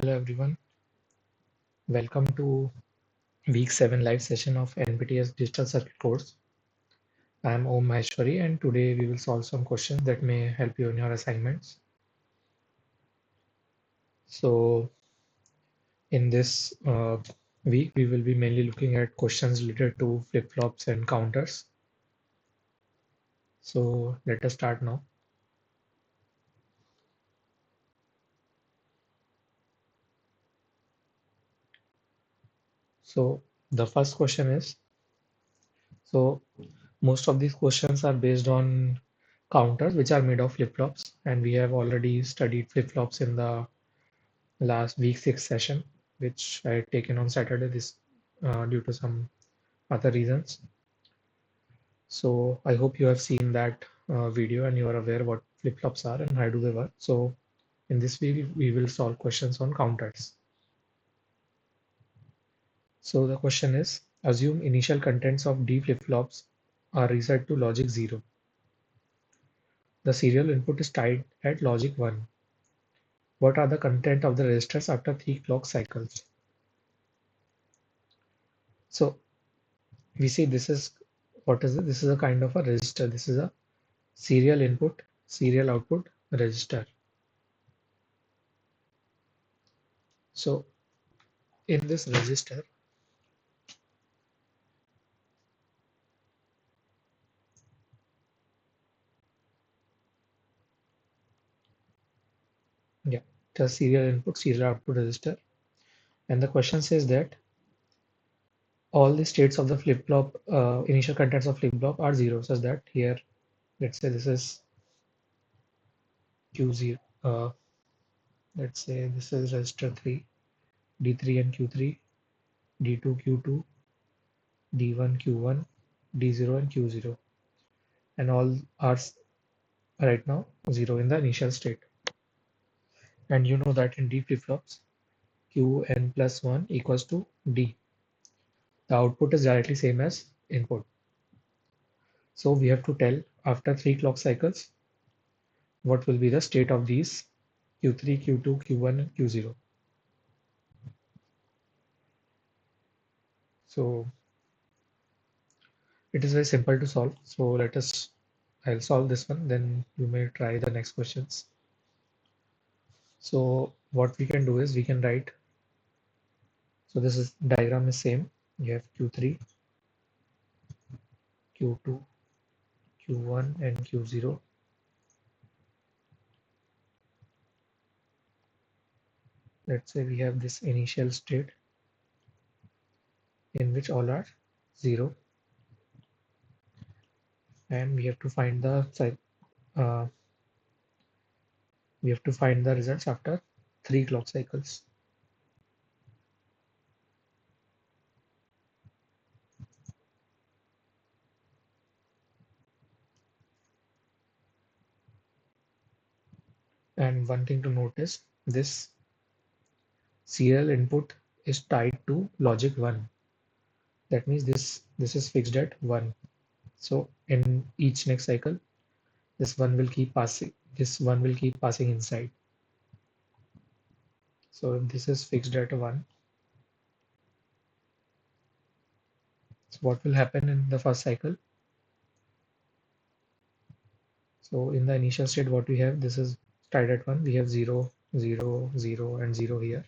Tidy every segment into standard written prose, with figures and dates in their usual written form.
Hello everyone, welcome to week 7 live session of NPTEL digital circuit course. I am Om Maheshwari and today we will solve some questions that may help you in your assignments. So in this week we will be mainly looking at questions related to flip-flops and counters. So let us start now. So the first question is, so most of these questions are based on counters which are made of flip-flops, and we have already studied flip-flops in the last week 6 session, which I had taken on Saturday this due to some other reasons. So I hope you have seen that video and you are aware what flip-flops are and how do they work. So in this week we will solve questions on counters. So the question is, assume initial contents of D flip-flops are reset to logic 0. The serial input is tied at logic 1. What are the content of the registers after 3 clock cycles? So we see this is what is it? This is a kind of a register. This is a serial input, serial output register. So in this register, yeah, the serial input, serial output register. And the question says that all the states of the flip-flop, initial contents of flip-flop are zero, such that here, let's say this is Q0. Let's say this is register 3, D3 and Q3, D2, Q2, D1, Q1, D0 and Q0. And all are right now 0 in the initial state. And you know that in D flip-flops, Qn plus 1 equals to D. The output is directly same as input. So we have to tell after 3 clock cycles what will be the state of these Q3, Q2, Q1 and Q0. So it is very simple to solve. So I'll solve this one, then you may try the next questions. So what we can do is we can write, so this is diagram is same. You have Q3, Q2, Q1 and Q0. Let's say we have this initial state in which all are 0, and we have to find the results after 3 clock cycles. And one thing to notice, this serial input is tied to logic 1. That means this is fixed at 1. So in each next cycle, this one will keep passing inside. So if this is fixed at 1, so what will happen in the first cycle? So in the initial state, what we have, this is tied at 1. We have 0, 0, 0 and 0 here.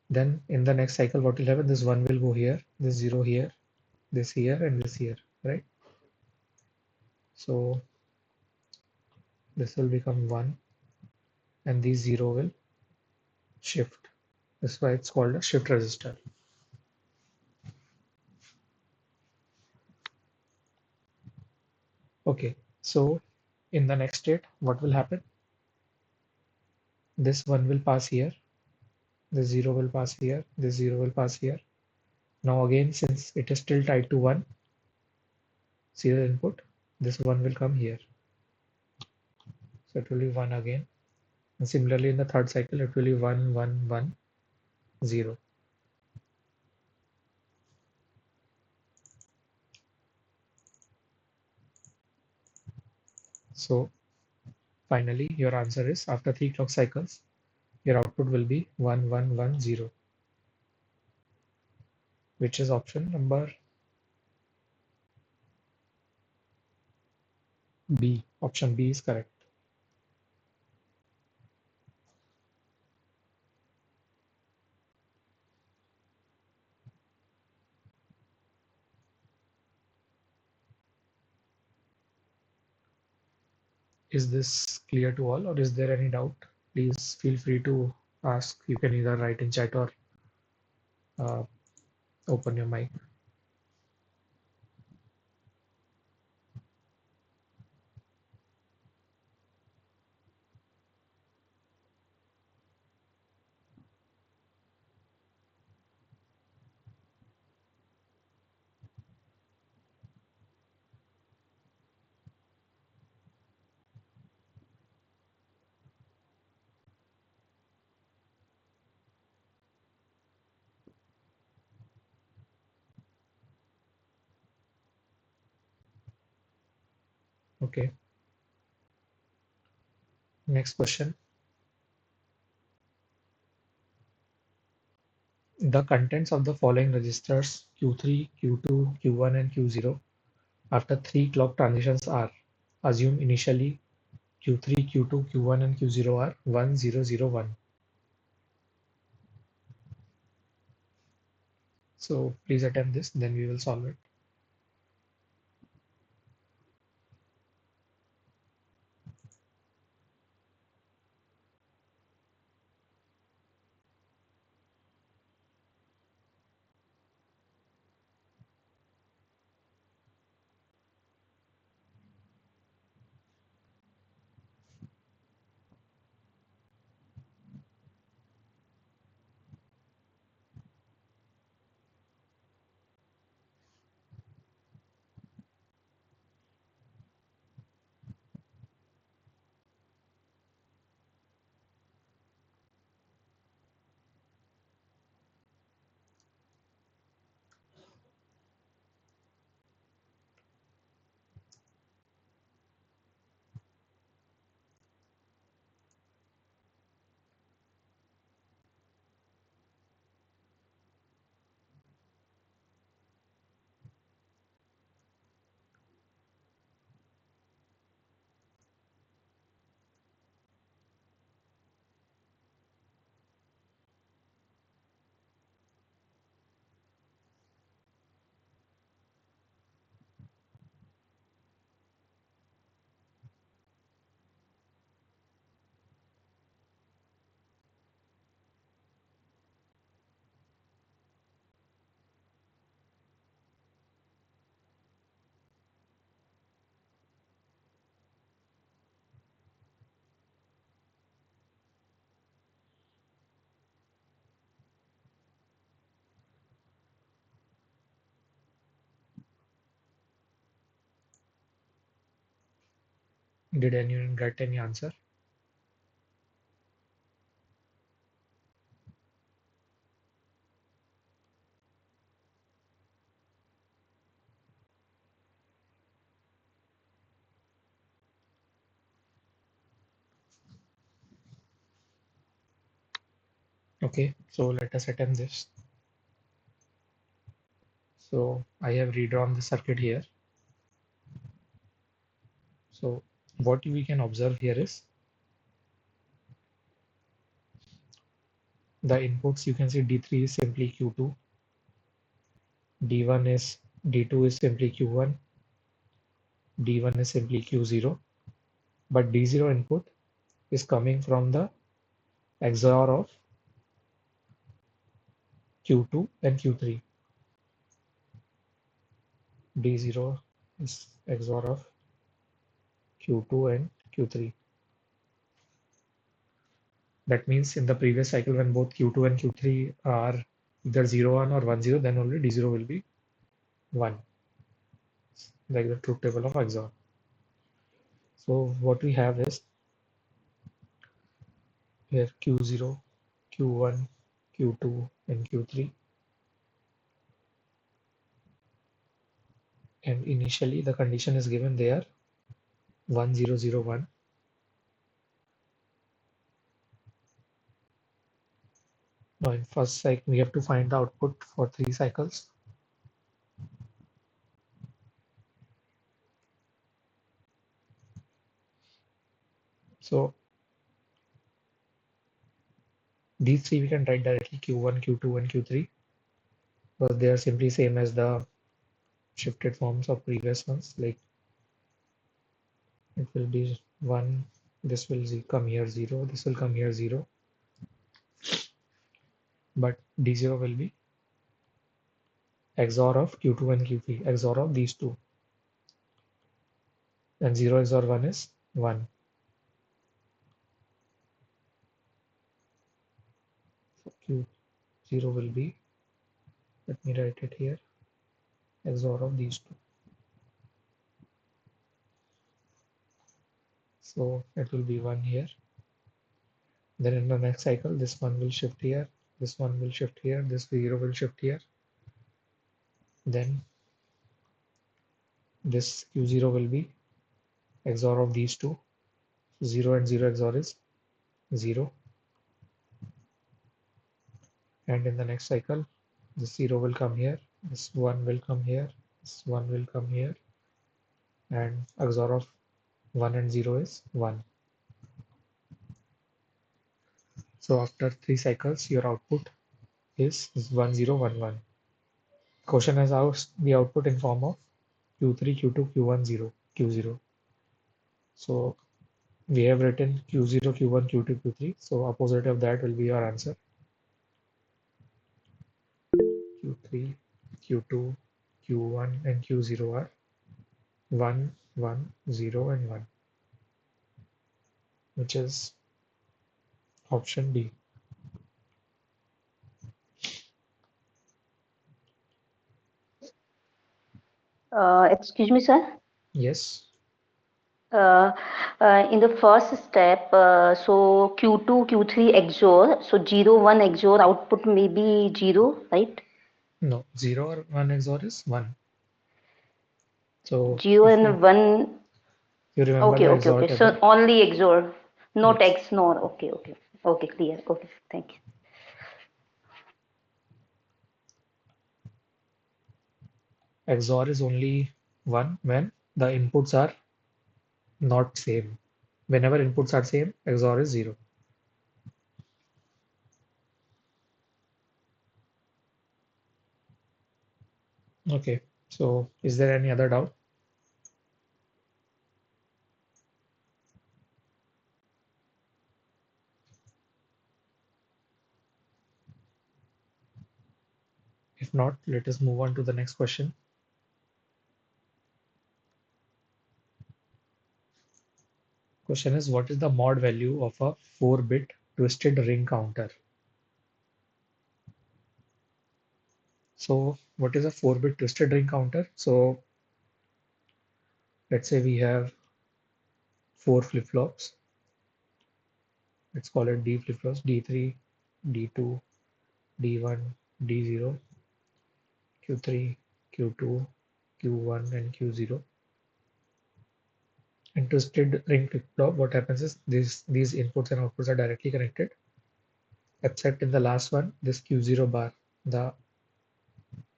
Then in the next cycle, what will happen? This 1 will go here, this 0 here, this here and this here, right? So this will become 1 and these 0 will shift. That's why it's called a shift register. Okay, so in the next state, what will happen? This 1 will pass here, this 0 will pass here, this 0 will pass here. Now again, since it is still tied to 1 serial input, this 1 will come here. So it will be 1 again. And similarly in the third cycle, it will be 1, 1, 1, 0. So finally, your answer is after 3 clock cycles, your output will be 1110, which is option number B. Option B is correct. Is this clear to all, or is there any doubt? Please feel free to ask. You can either write in chat or uh, open your mic. Okay. Next question. The contents of the following registers Q3, Q2, Q1, and Q0 after 3 clock transitions are: assume initially Q3, Q2, Q1, and Q0 are 1001. So please attempt this, then we will solve it. Did anyone get any answer? Okay, so let us attempt this. So I have redrawn the circuit here. So what we can observe here is the inputs. You can see D3 is simply Q2, D2 is simply Q1, D1 is simply Q0, but D0 input is coming from the XOR of Q2 and Q3. D0 is XOR of Q2 and Q3. That means in the previous cycle, when both Q2 and Q3 are either 0, 1 or 1, 0, then only D0 will be 1, like the truth table of XOR. So what we have is here Q0, Q1, Q2, and Q3. And initially the condition is given there 1001. Now in first cycle, we have to find the output for 3 cycles. So these three we can write directly Q1, Q2, and Q3 because they are simply same as the shifted forms of previous ones. Like it will be 1, this will come here 0, this will come here 0, but D0 will be XOR of Q2 and Q3, XOR of these two, and 0 XOR 1 is 1. So Q0 will be, let me write it here, XOR of these two. So it will be 1 here. Then in the next cycle, this one will shift here, this one will shift here, this 0 will shift here. Then this Q0 will be XOR of these two. 0 and 0 XOR is 0. And in the next cycle, this 0 will come here, this 1 will come here, this 1 will come here, and XOR of 1 and 0 is 1. So after 3 cycles, your output is 1 0 1 1. Question has asked the output in form of Q3, Q2, Q1, 0, Q0. So we have written Q0, Q1, Q2, Q3. So opposite of that will be your answer. Q3, Q2, Q1, and Q0 are 1, 1, 0, and 1, which is option D. Excuse me, sir. Yes. Uh, in the first step, so Q2, Q3 XOR, so 0, 1 XOR output may be 0, right? No, 0 or 1 XOR is 1. So 0 if you, and 1, you remember okay, the okay, XOR okay. So table, only XOR, not yes, XNOR. Okay, okay. Okay, clear. Okay, thank you. XOR is only 1 when the inputs are not same. Whenever inputs are same, XOR is 0. Okay, so is there any other doubt? If not, let us move on to the next question. Question is, what is the mod value of a 4-bit twisted ring counter? So what is a 4-bit twisted ring counter? So let's say we have 4 flip-flops. Let's call it D flip-flops, D3, D2, D1, D0, Q3, Q2, Q1, and Q0. In twisted ring flip-flop, what happens is these inputs and outputs are directly connected, except in the last one, this Q0 bar, the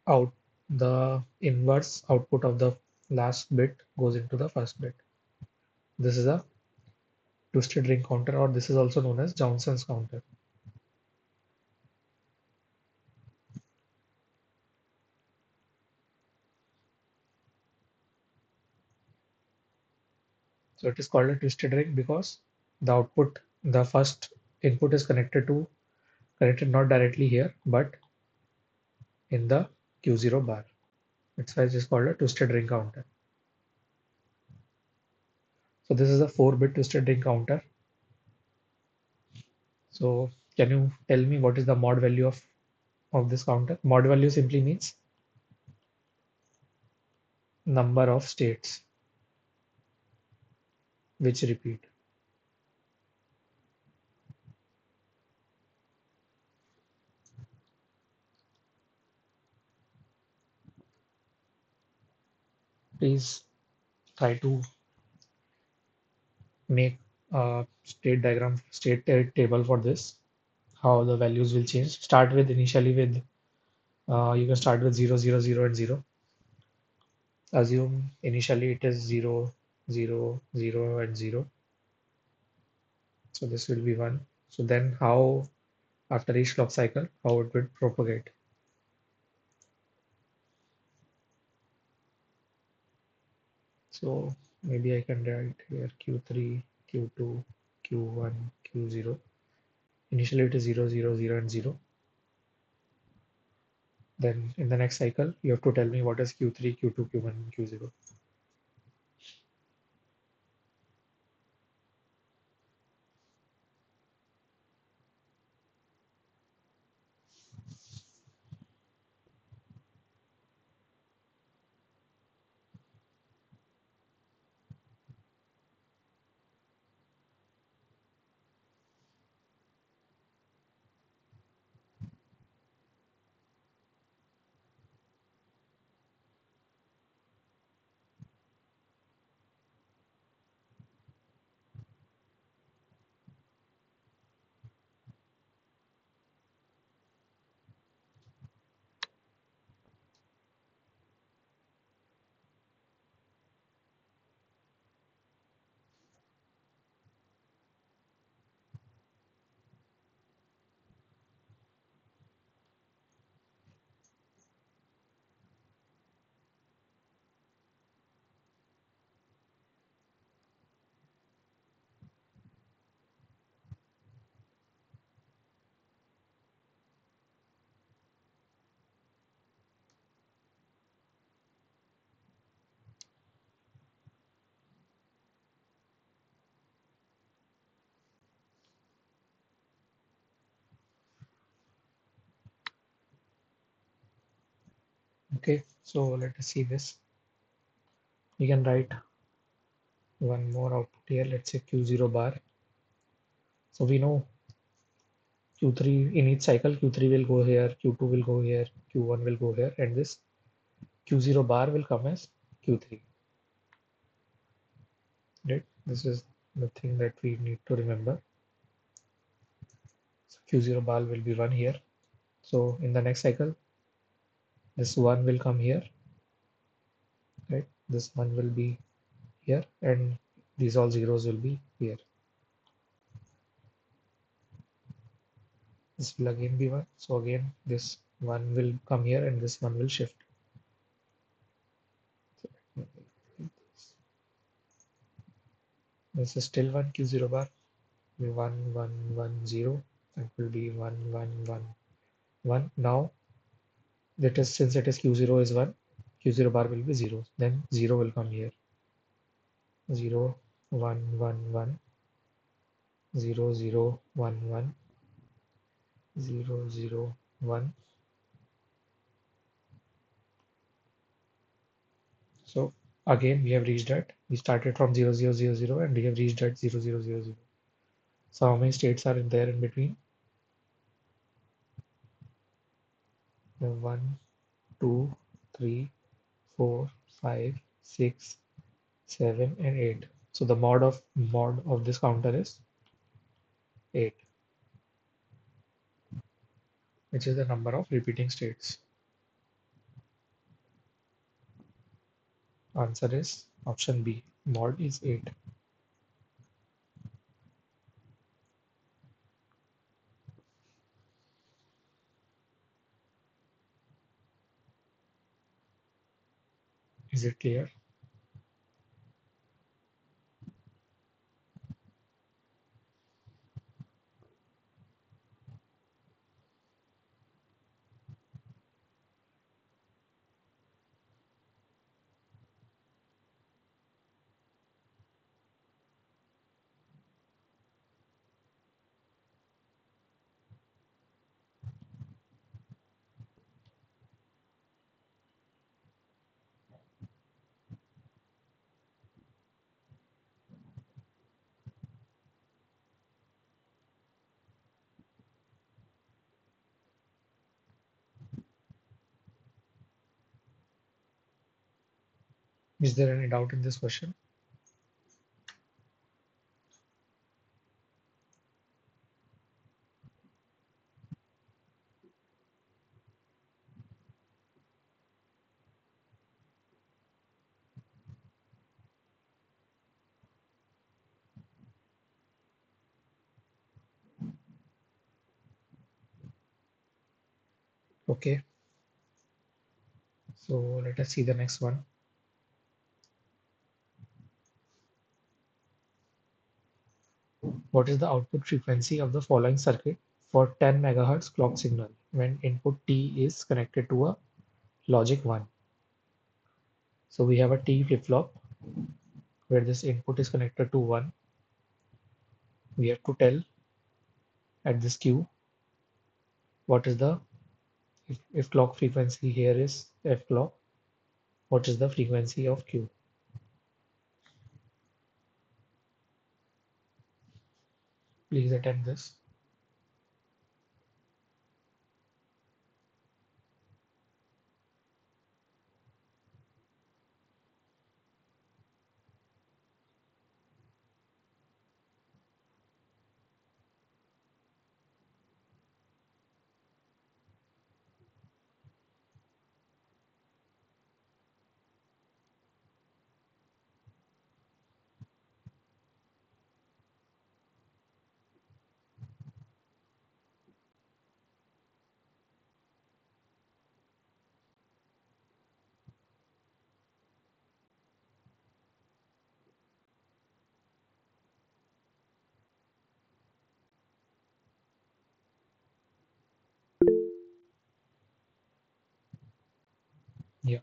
out the inverse output of the last bit goes into the first bit. This is a twisted ring counter, or this is also known as Johnson's counter. So it is called a twisted ring because the first input is connected not directly here, but in the Q0 bar. That's why it is called a twisted ring counter. So this is a 4-bit twisted ring counter. So can you tell me what is the mod value of this counter? Mod value simply means number of states which repeat. Please try to make a state table for this. how the values will change. Start with initially with you can start with 0, 0, 0, and 0. Assume initially it is 0, 0, 0, and 0. So this will be 1. So then how after each clock cycle, how it would propagate. So maybe I can write here Q3, Q2, Q1, Q0. Initially it is 0, 0, 0, and 0. Then in the next cycle, you have to tell me what is Q3, Q2, Q1, and Q0. Okay, so let us see this. We can write one more output here. Let's say Q0 bar. So we know Q3 in each cycle, Q3 will go here, Q2 will go here, Q1 will go here, and this Q0 bar will come as Q3. Right? This is the thing that we need to remember. So Q0 bar will be 1 here. So in the next cycle, this 1 will come here, right? This 1 will be here, and these all zeros will be here. This will again be 1. So again, this 1 will come here, and this 1 will shift. So this is still 1 Q0 bar, 1, 1, 1, 0. That will be 1, 1, 1, 1. Now, that is since it is Q0 is 1, Q0 bar will be 0. Then 0 will come here. 0, 1, 1, 1, 0, 0, 1, 1, 0, 0, 1. So again, we have reached that. We started from 0, 0, 0, 0, and we have reached at 0, 0, 0, 0. So how many states are in there in between? We have 1, 2, 3, 4, 5, 6, 7, and 8. So the mod of this counter is 8, which is the number of repeating states. Answer is option B. Mod is 8. Is it clear? Is there any doubt in this question? Okay, so let us see the next one. What is the output frequency of the following circuit for 10 megahertz clock signal when input T is connected to a logic 1? So we have a T flip-flop where this input is connected to 1. We have to tell at this Q what is the, if clock frequency here is F clock, what is the frequency of Q? Please attempt this. Yeah.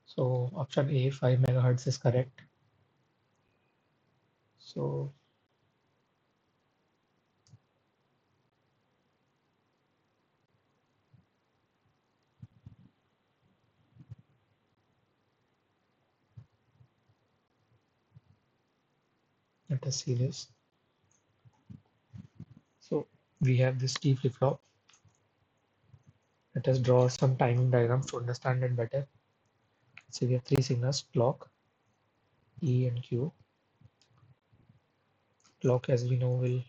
So option A, 5 megahertz is correct. So let us see this. So we have this T flip-flop. Let us draw some timing diagrams to understand it better. So we have three signals, clock, E and Q. Clock, as we know, will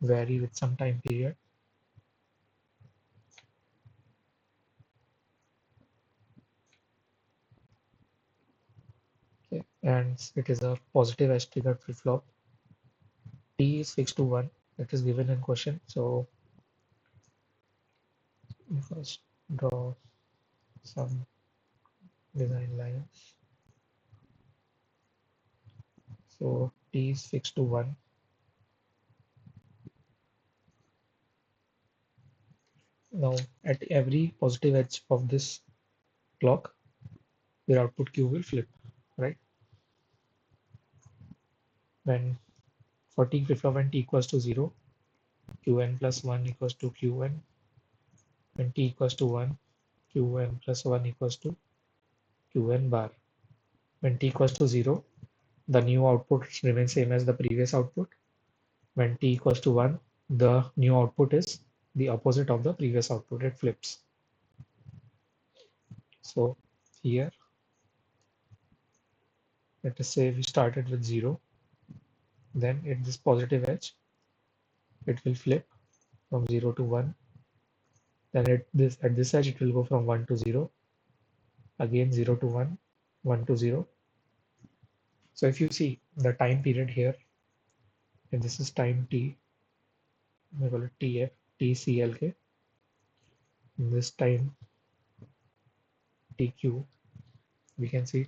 vary with some time period. Okay. And it is a positive edge triggered flip-flop. T is fixed to 1. It is given in question. So we first draw some design lines. So T is fixed to 1. Now at every positive edge of this clock, your output Q will flip, right? When for T flip-flop when T equals to 0, Qn plus 1 equals to Qn. When T equals to 1, Qn plus 1 equals to Qn bar. When T equals to 0, the new output remains same as the previous output. When T equals to 1, the new output is the opposite of the previous output. It flips. So here, let us say we started with 0. Then at this positive edge, it will flip from 0 to 1. Then at this edge, it will go from 1 to 0. Again 0 to 1, 1 to 0. So if you see the time period here, and this is time T, we call it TF, TCLK. In this time TQ, we can see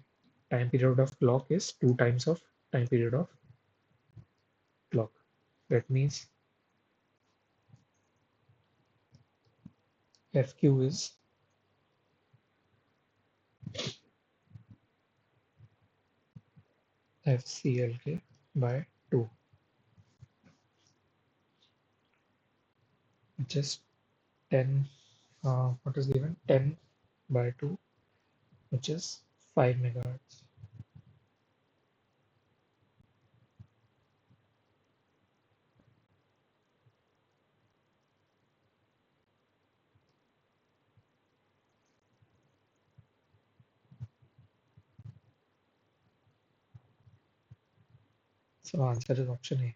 time period of clock is 2 times of time period of clock. That means FQ is FCLK by 2, which is 10, what is given? 10 by 2, which is 5 megahertz. So answer is option A.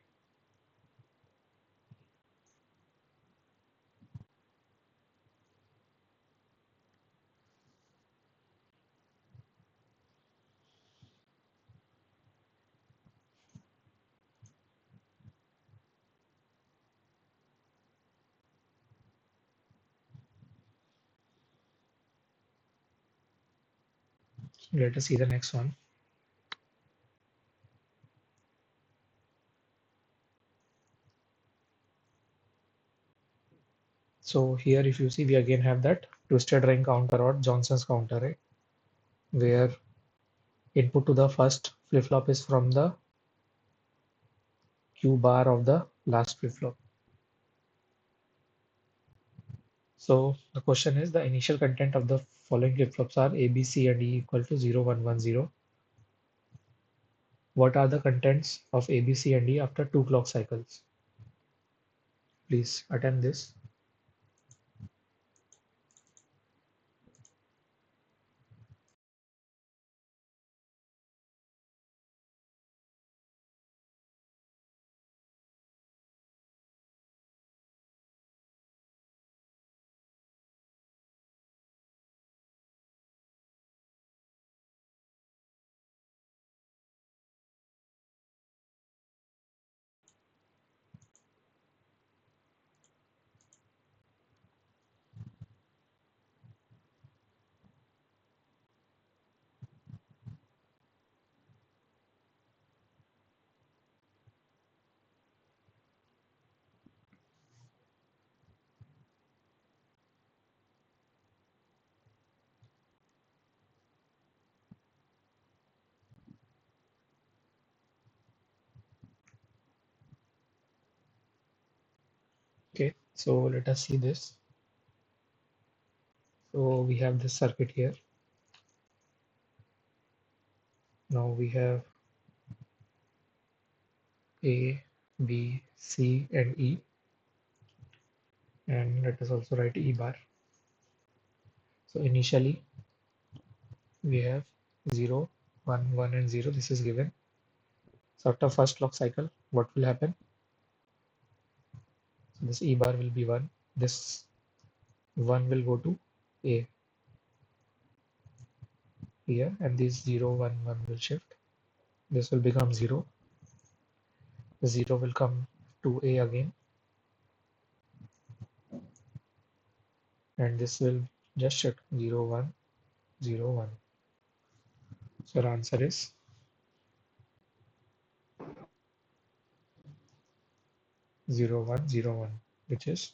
Let us see the next one. So here, if you see, we again have that twisted ring counter or Johnson's counter, right? Where input to the first flip-flop is from the Q bar of the last flip-flop. So the question is, the initial content of the following flip-flops are A, B, C, and E equal to 0, 1, 1, 0. What are the contents of A, B, C, and E after 2 clock cycles? Please attempt this. Okay, so let us see this. So we have this circuit here. Now we have A, B, C, and E. And let us also write E bar. So initially we have 0, 1, 1, and 0. This is given. So after first clock cycle, what will happen? So this E bar will be 1. This 1 will go to A here, and this 0, 1, 1 will shift. This will become 0. The 0 will come to A again, and this will just shift 0, 1, 0, 1. So our answer is 0, 1, 0, 1, which is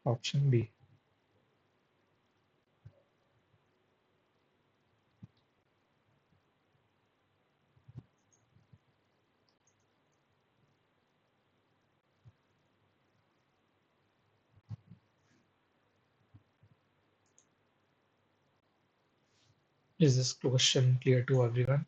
option B. Is this question clear to everyone?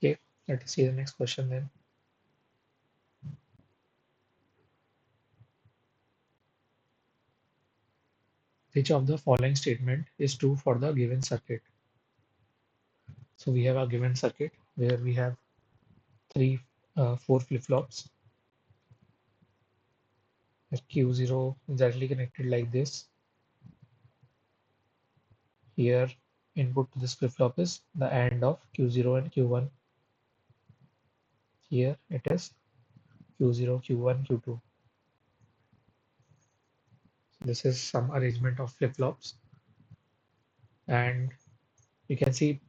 Okay, let us see the next question then. Which of the following statement is true for the given circuit? So we have a given circuit where we have four flip-flops. Q0 is directly connected like this. Here, input to this flip-flop is the AND of Q0 and Q1. Here it is Q0, Q1, Q2. This is some arrangement of flip-flops, and you can see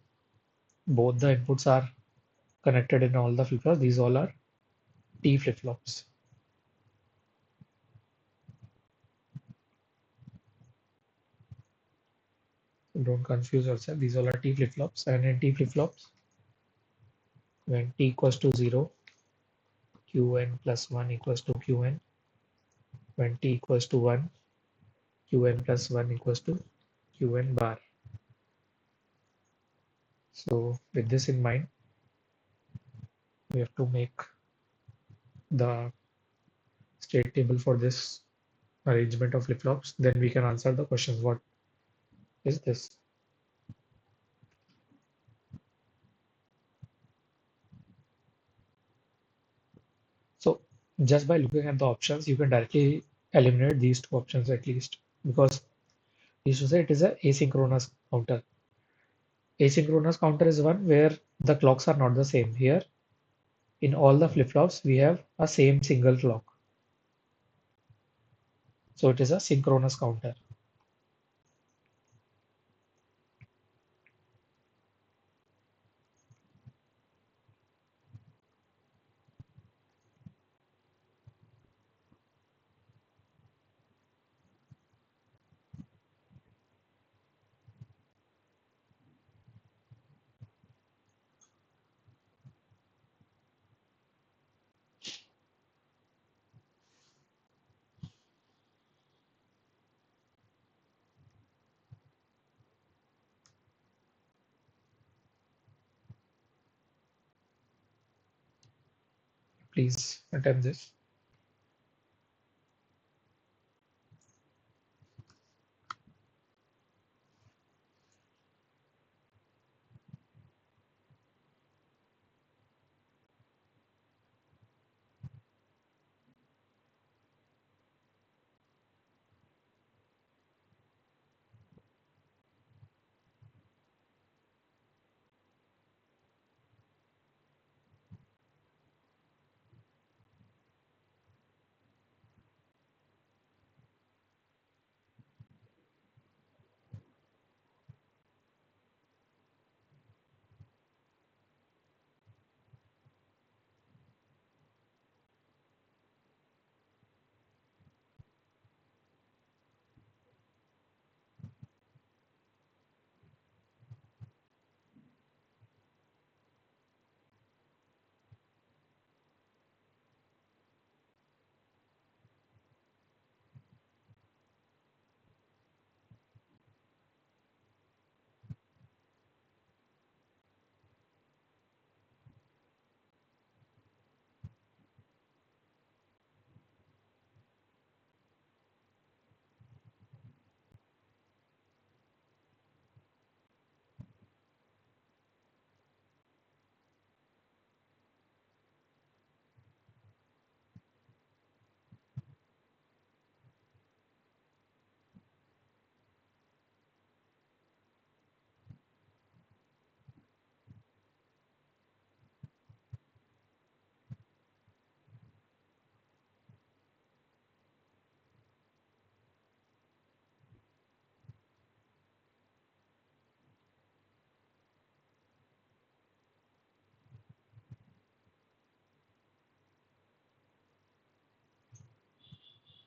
both the inputs are connected in all the flip-flops. These all are T flip-flops. So don't confuse yourself. These all are T flip-flops, and in T flip-flops, when T equals to 0, Qn plus 1 equals to Qn. When T equals to 1, Qn plus 1 equals to Qn bar. So with this in mind, we have to make the state table for this arrangement of flip-flops. Then we can answer the questions. What is this. So just by looking at the options, you can directly eliminate these two options at least, because you should say it is a asynchronous counter. Asynchronous counter is one where the clocks are not the same. Here, in all the flip-flops, we have a same single clock. So it is a synchronous counter. Please attempt this.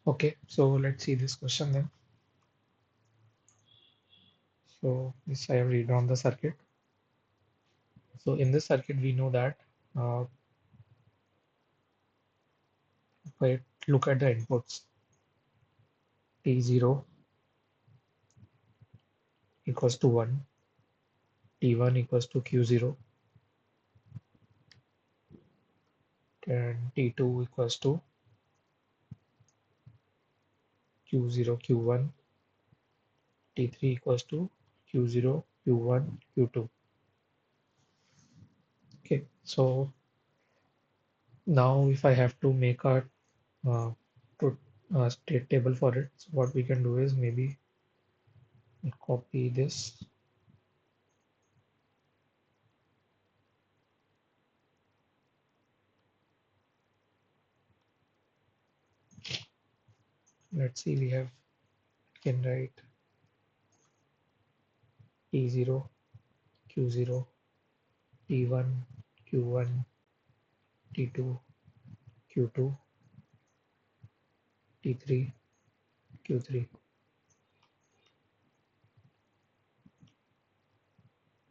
Okay, so let's see this question then. So this I have read on the circuit. So in this circuit, we know that if I look at the inputs, T0 equals to 1, T1 equals to Q0, and T2 equals to Q0, Q1, T3 equals to Q0, Q1, Q2. Okay, so now if I have to make a uh, put a state table for it, so what we can do is maybe copy this. Let's see, we have can write T0, Q0, T1, Q1, T2, Q2, T3, Q3.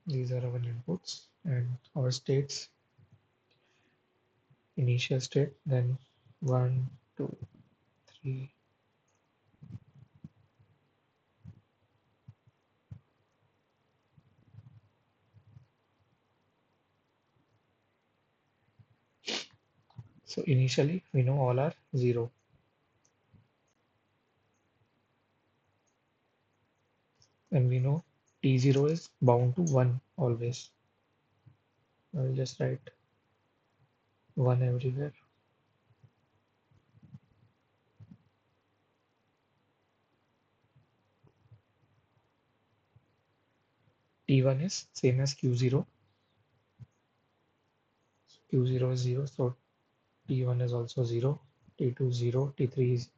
These are our inputs and our states, initial state, then 1, 2, 3. So initially we know all are 0. and we know T0 is bound to 1 always. I'll just write 1 everywhere. T1 is same as Q0. Q0 is 0, so T1 is also 0. T2 is 0. T2 is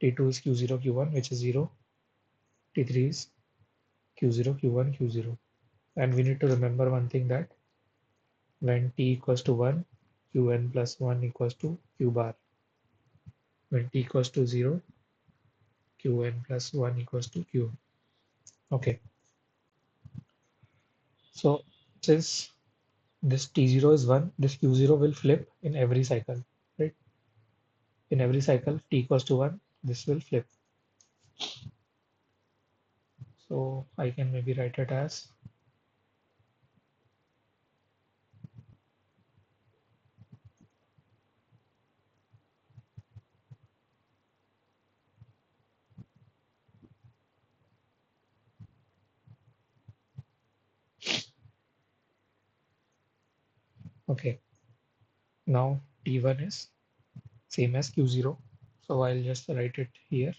Q0, Q1, which is 0. T3 is Q0, Q1, Q0. And we need to remember one thing, that when T equals to 1, Qn plus 1 equals to Q bar. When T equals to 0, Qn plus 1 equals to Q. Okay, so since this T0 is 1, this Q0 will flip in every cycle, right? In every cycle, T equals to 1, this will flip. So I can maybe write it as, okay, now T1 is same as Q0. So I'll just write it here.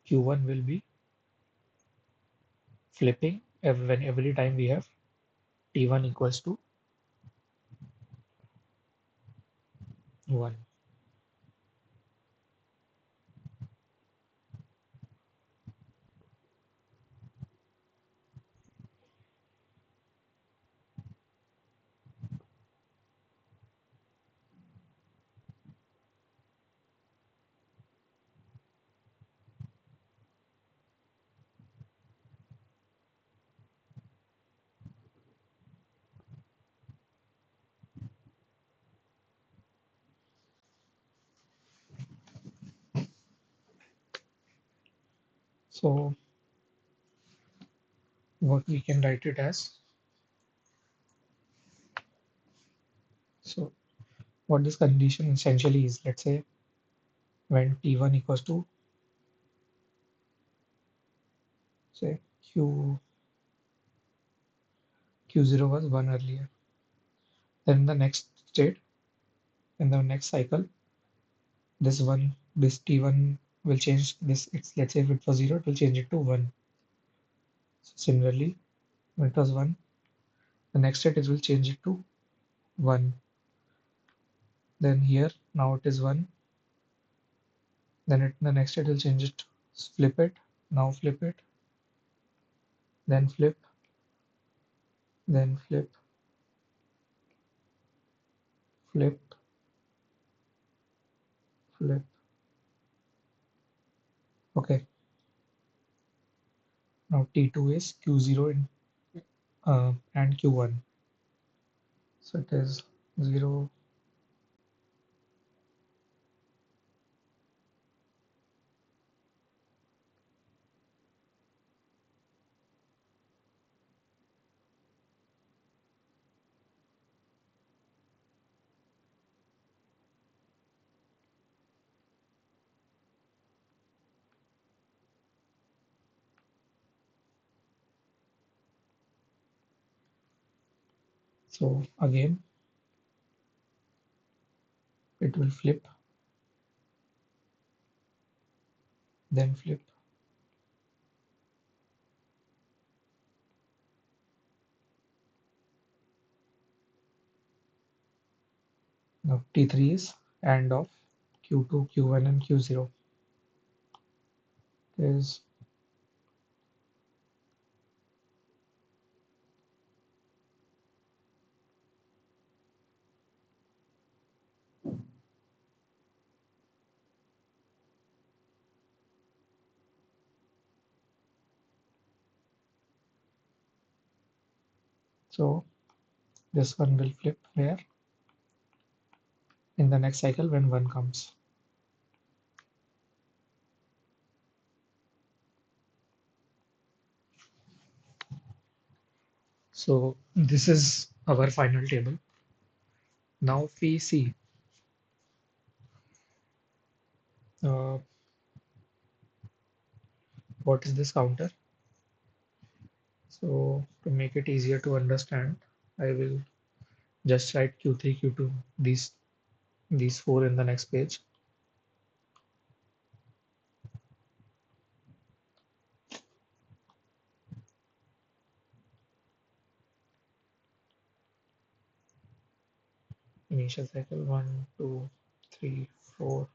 Q1 will be flipping when every time we have T1 equals to 1. So what we can write it as, so what this condition essentially is, let's say when T1 equals to, say, Q0 was 1 earlier. Then in the next state, in the next cycle, this T1 will change this. Let's say if it was 0, it will change it to 1. So similarly, when it was 1, the next state it will change it to 1. Then here, now it is 1. Then the next state will change it, flip it, now flip it, then flip, then flip, flip, flip. Okay, now T2 is Q0 and Q1. So it is 0. So again, it will flip, then flip. Now T3 is AND of Q2, Q1 and Q0. Is so this one will flip where, in the next cycle when 1 comes. So this is our final table. Now if we see uh, what is this counter. So to make it easier to understand, I will just write Q3, Q2, these four in the next page. Initial cycle 1, 2, 3, 4.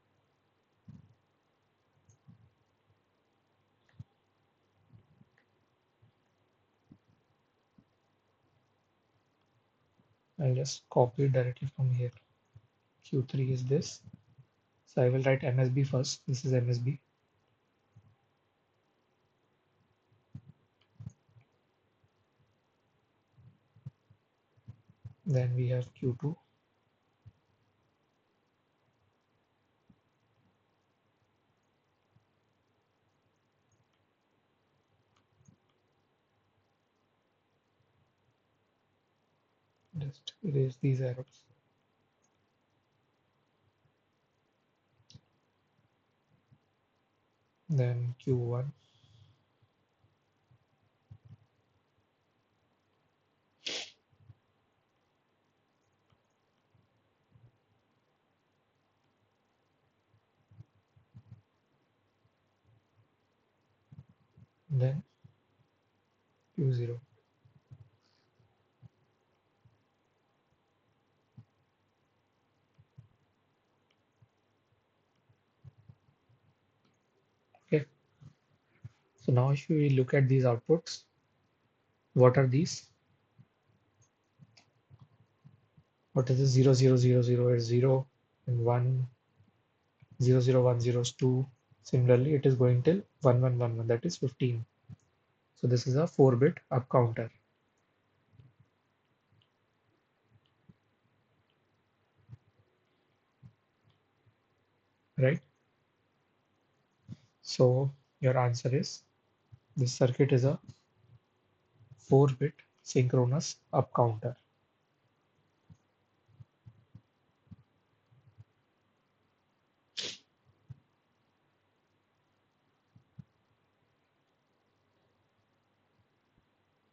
I'll just copy it directly from here. Q3 is this. So I will write MSB first. This is MSB. Then we have Q2. Just erase these arrows. Then Q1. Then Q0. Okay. So now if we look at these outputs, what are these? What is this 0, 0, 0, 0 is 0 and 1, 0, 0, 1, 0 is 2. Similarly, it is going till 1, 1, 1, 1, that is 15. So this is a 4-bit up counter, right? So your answer is this circuit is a 4-bit synchronous up counter.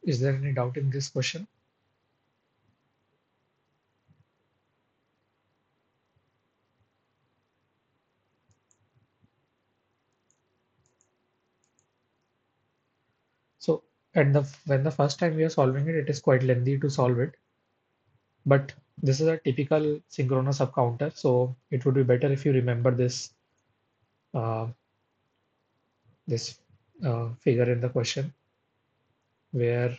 Is there any doubt in this question? So and when the first time we are solving it, it is quite lengthy to solve it. But this is a typical synchronous up counter, so it would be better if you remember uh, this figure in the question, where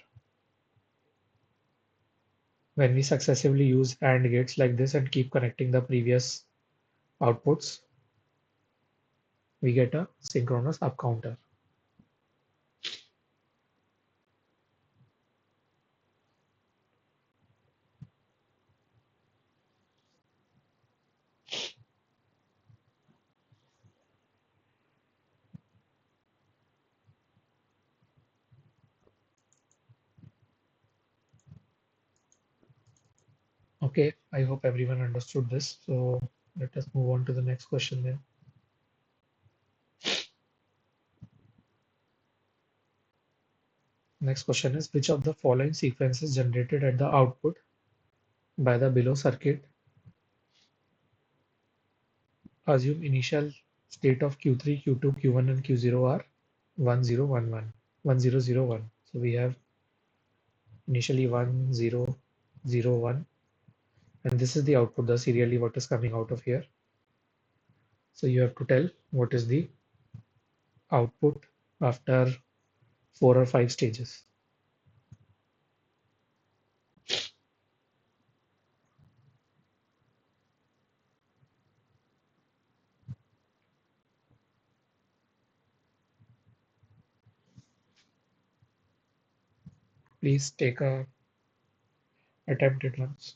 when we successively use AND gates like this and keep connecting the previous outputs, we get a synchronous up counter. Okay, I hope everyone understood this. So let us move on to the next question then. Next question is, which of the following sequences generated at the output by the below circuit assume initial state of Q3, Q2, Q1 and Q0 are 1011, 1001. So we have initially 1001, and this is the output, the serially what is coming out of here. So you have to tell what is the output after 4 or 5 stages. Please take a attempt it once.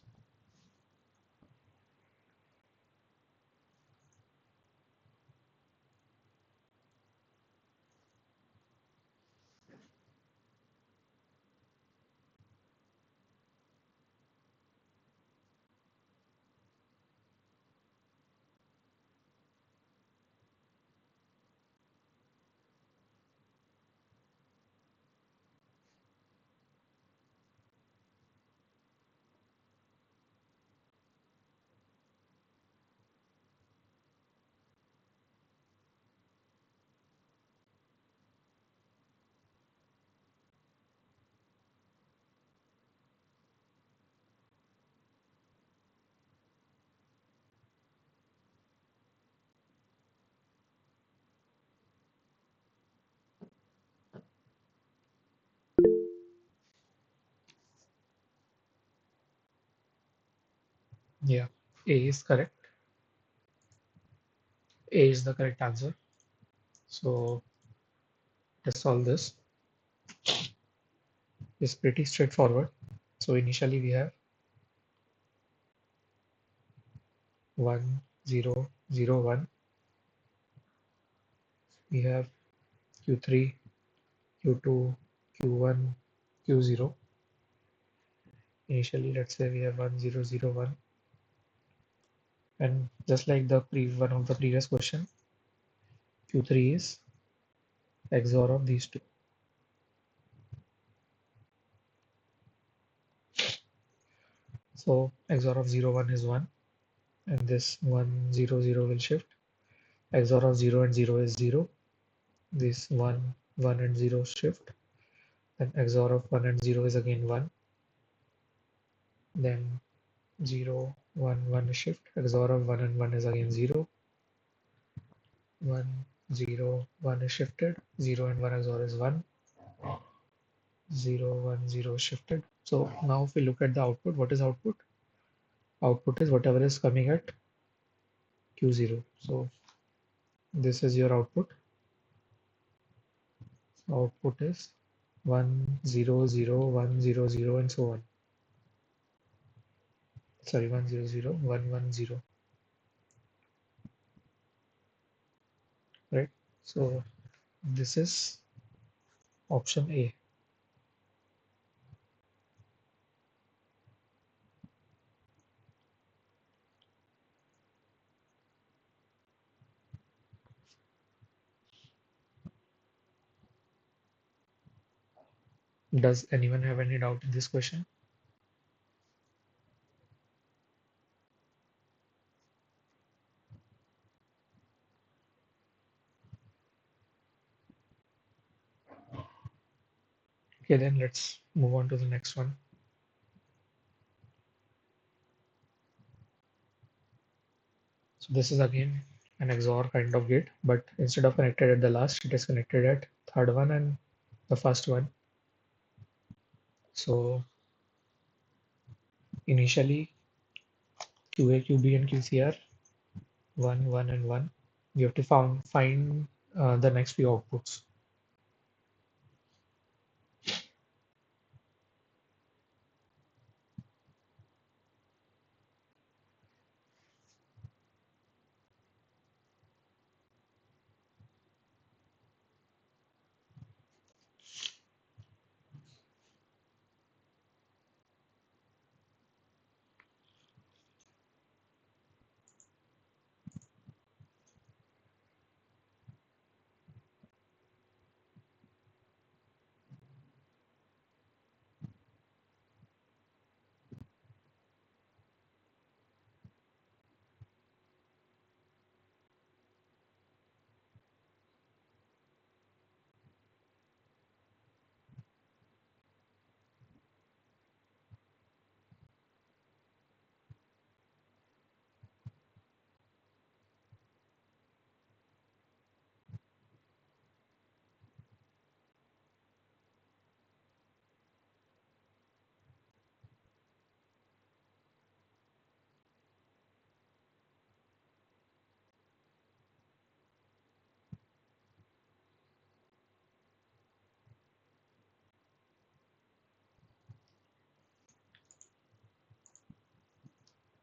Yeah, A is correct. A is the correct answer. So let's solve this. It's pretty straightforward. So initially we have 1, 0, 0, 1. We have Q3, Q2, Q1, Q0. Initially, let's say we have 1, 0, 0, 1. And just like the one of the previous question, Q3 is XOR of these two. So XOR of 0, 1 is 1. And this 1, 0, 0 will shift. XOR of 0 and 0 is 0. This 1, 1 and 0 shift. Then XOR of 1 and 0 is again 1. Then 0, 1, 1 is shift. XOR of 1 and 1 is again 0. 1, 0, 1 is shifted. 0 and 1 XOR is 1. 0, 1, 0 shifted. So now if we look at the output, what is output? Output is whatever is coming at Q0. So this is your output. Output is 1, 0, 0, 1, 0, 0, and so on. Sorry, 1, 0, 0, 1, 1, 0. Right? So this is option A. Does anyone have any doubt in this question? Okay, then let's move on to the next one. So this is again an XOR kind of gate, but instead of connected at the last, it is connected at third one and the first one. So initially QA, QB, and QC are 1, 1, and 1. You have to find the next few outputs.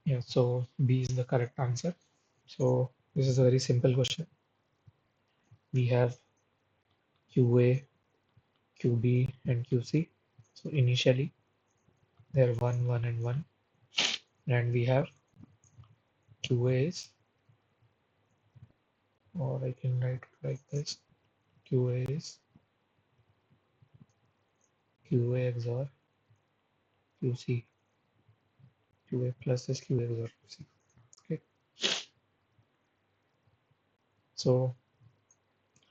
Yeah, so B is the correct answer. So this is a very simple question. We have QA, QB, and QC. So initially they're 1, 1, and 1. And we have QA is, or I can write it like this. QA is QA XOR QC. QA plus is QA XOR QC. Okay. So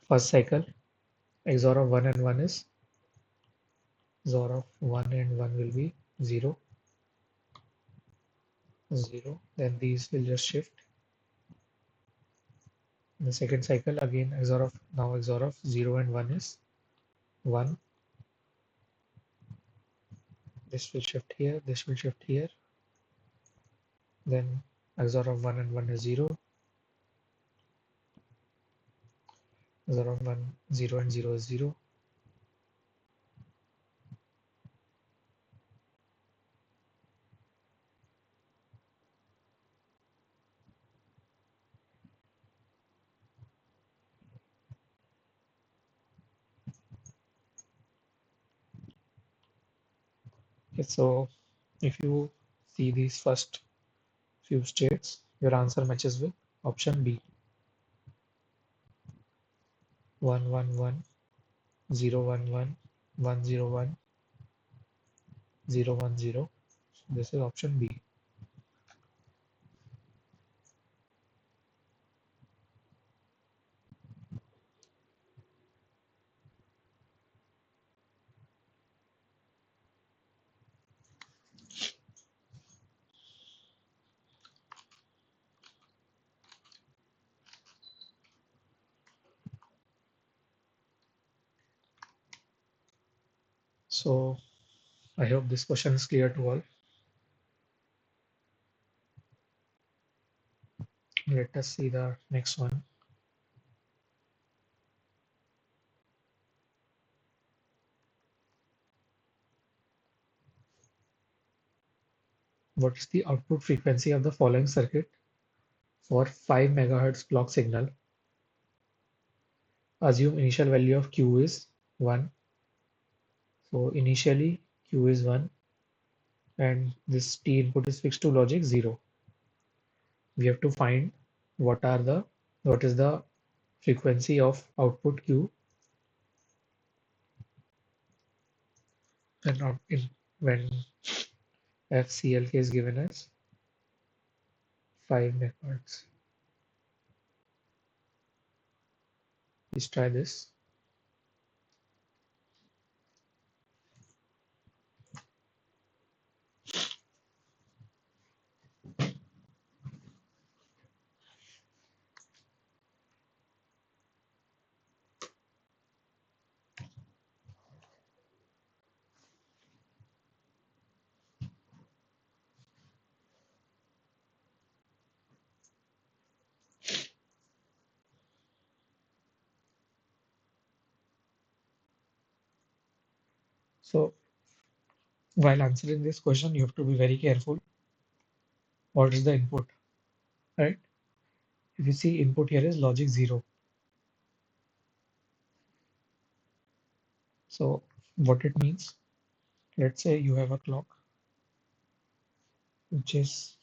first cycle XOR of 1 and 1 is XOR of 1 and 1 will be 0, 0. Then these will just shift. In the second cycle again XOR of 0 and 1 is 1. This will shift here, this will shift here. Then XOR of 1 and 1 is 0. XOR of 1, 0 and 0 is 0. Okay, so if you see these first few states, your answer matches with option B. 1 1 1, 0 1 1, 1 0 1, 0 1 0. So this is option B. So I hope this question is clear to all. Let us see the next one. What is the output frequency of the following circuit for 5 megahertz clock signal? Assume initial value of Q is 1. So initially Q is 1 and this T input is fixed to logic 0. We have to find what is the frequency of output Q when FCLK is given as 5 megahertz. Let's try this. So while answering this question, you have to be very careful. What is the input, right? If you see input here is logic 0. So what it means, let's say you have a clock which is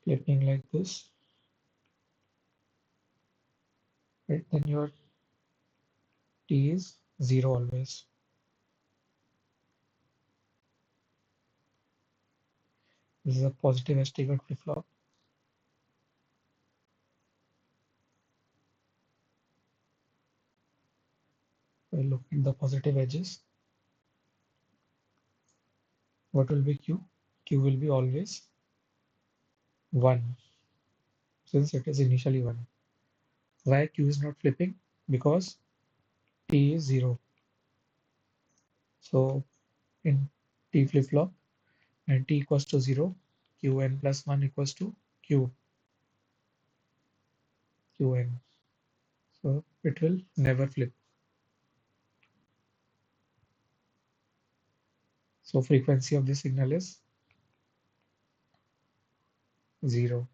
flipping like this, right? Then your T is 0 always. This is a positive edge triggered flip-flop. We'll look at the positive edges. What will be Q? Q will be always 1 since it is initially 1. Why Q is not flipping? Because T is 0. So in T flip-flop and T equals to 0, Qn plus 1 equals to Qn. So it will never flip. So frequency of the signal is 0.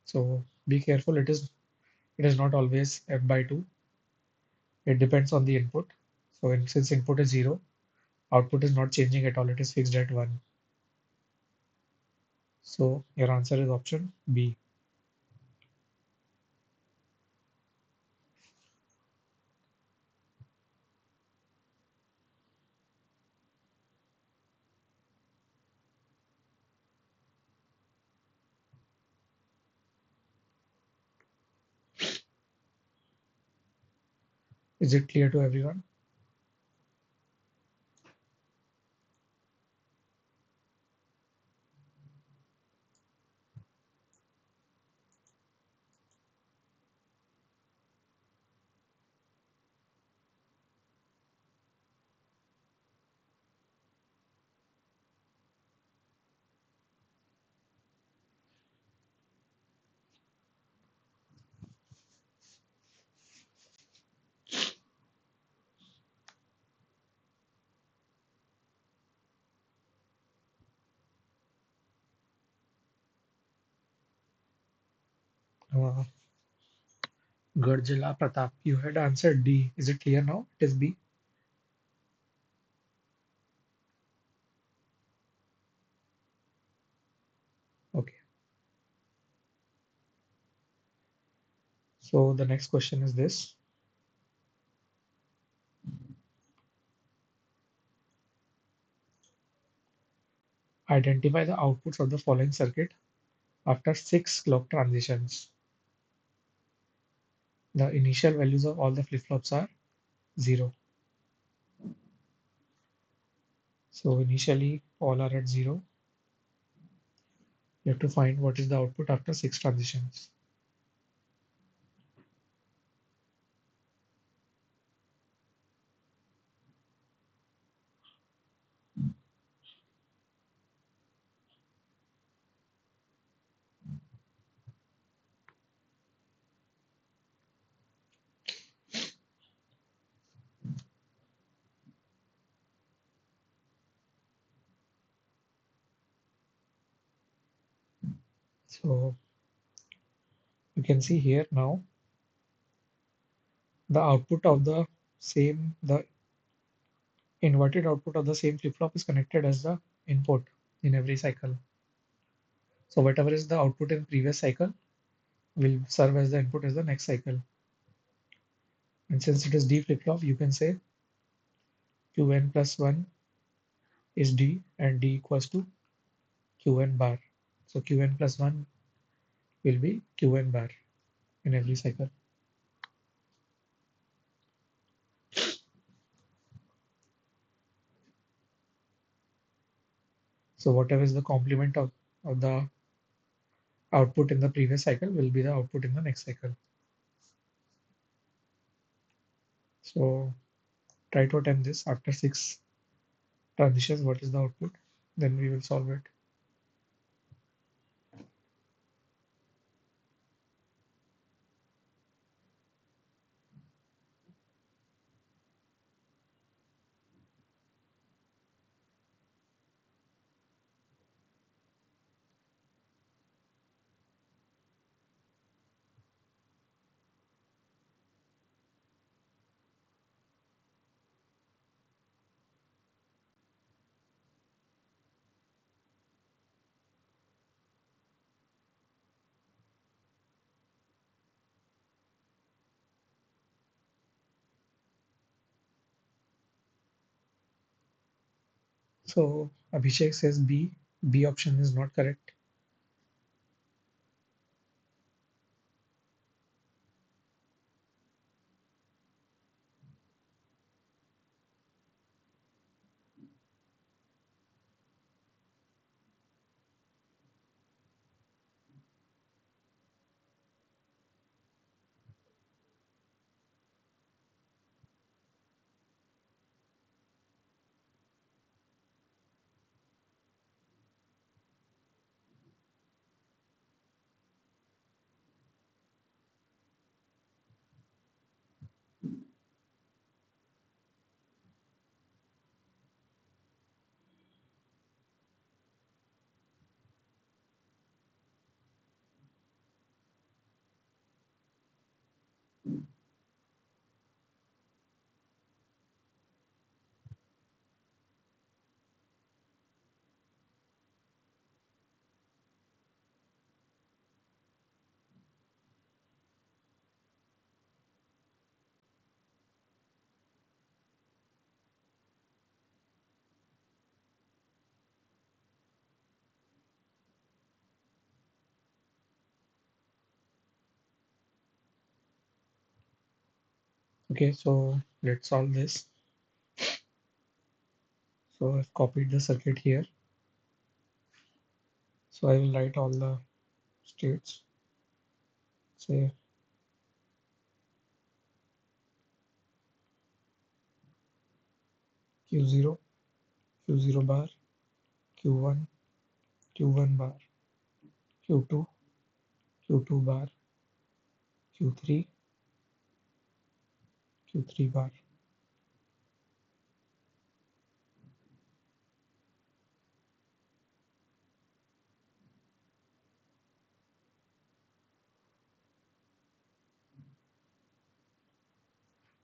So be careful. It is not always f by 2. It depends on the input. So since input is 0, output is not changing at all. It is fixed at 1. So your answer is option B. Is it clear to everyone? Uh, Gurjala Pratap, you had answered D. Is it clear now? It is B. Okay. So the next question is this. Identify the outputs of the following circuit after 6 clock transitions. The initial values of all the flip-flops are 0. So initially all are at 0. You have to find what is the output after 6 transitions. So you can see here now the output of the inverted output of the same flip-flop is connected as the input in every cycle. So whatever is the output in previous cycle will serve as the input as the next cycle. And since it is D flip-flop, you can say Qn plus 1 is D and D equals to Qn bar. So Qn plus 1 will be Qn bar in every cycle. So whatever is the complement of the output in the previous cycle will be the output in the next cycle. So try to attempt this after 6 transitions, what is the output? Then we will solve it. So Abhishek says B. B option is not correct. Okay, so let's solve this. So I've copied the circuit here. So I will write all the states. Say Q0, Q0 bar, Q1, Q1 bar, Q2, Q2 bar, Q3, Q3 bar.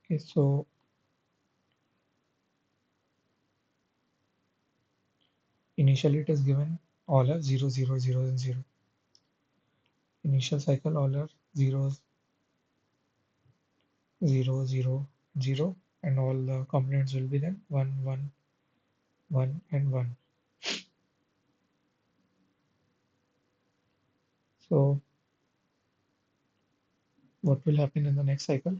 Okay, so initially it is given all are 0, 0, 0, and 0. Initial cycle all are zeros, 0, 0, 0, and all the components will be then 1, 1, 1, and 1. So what will happen in the next cycle?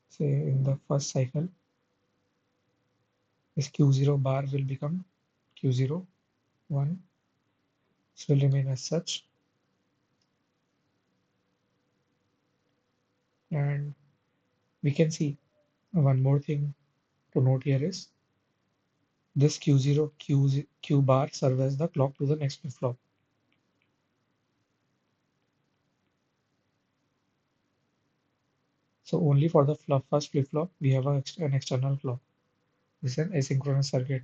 Say in the first cycle, this Q0 bar will become Q0, 1. This will remain as such. And we can see one more thing to note here is this Q0, Q bar serve as the clock to the next flip-flop. So only for the first flip-flop, we have an external clock. This is an asynchronous circuit.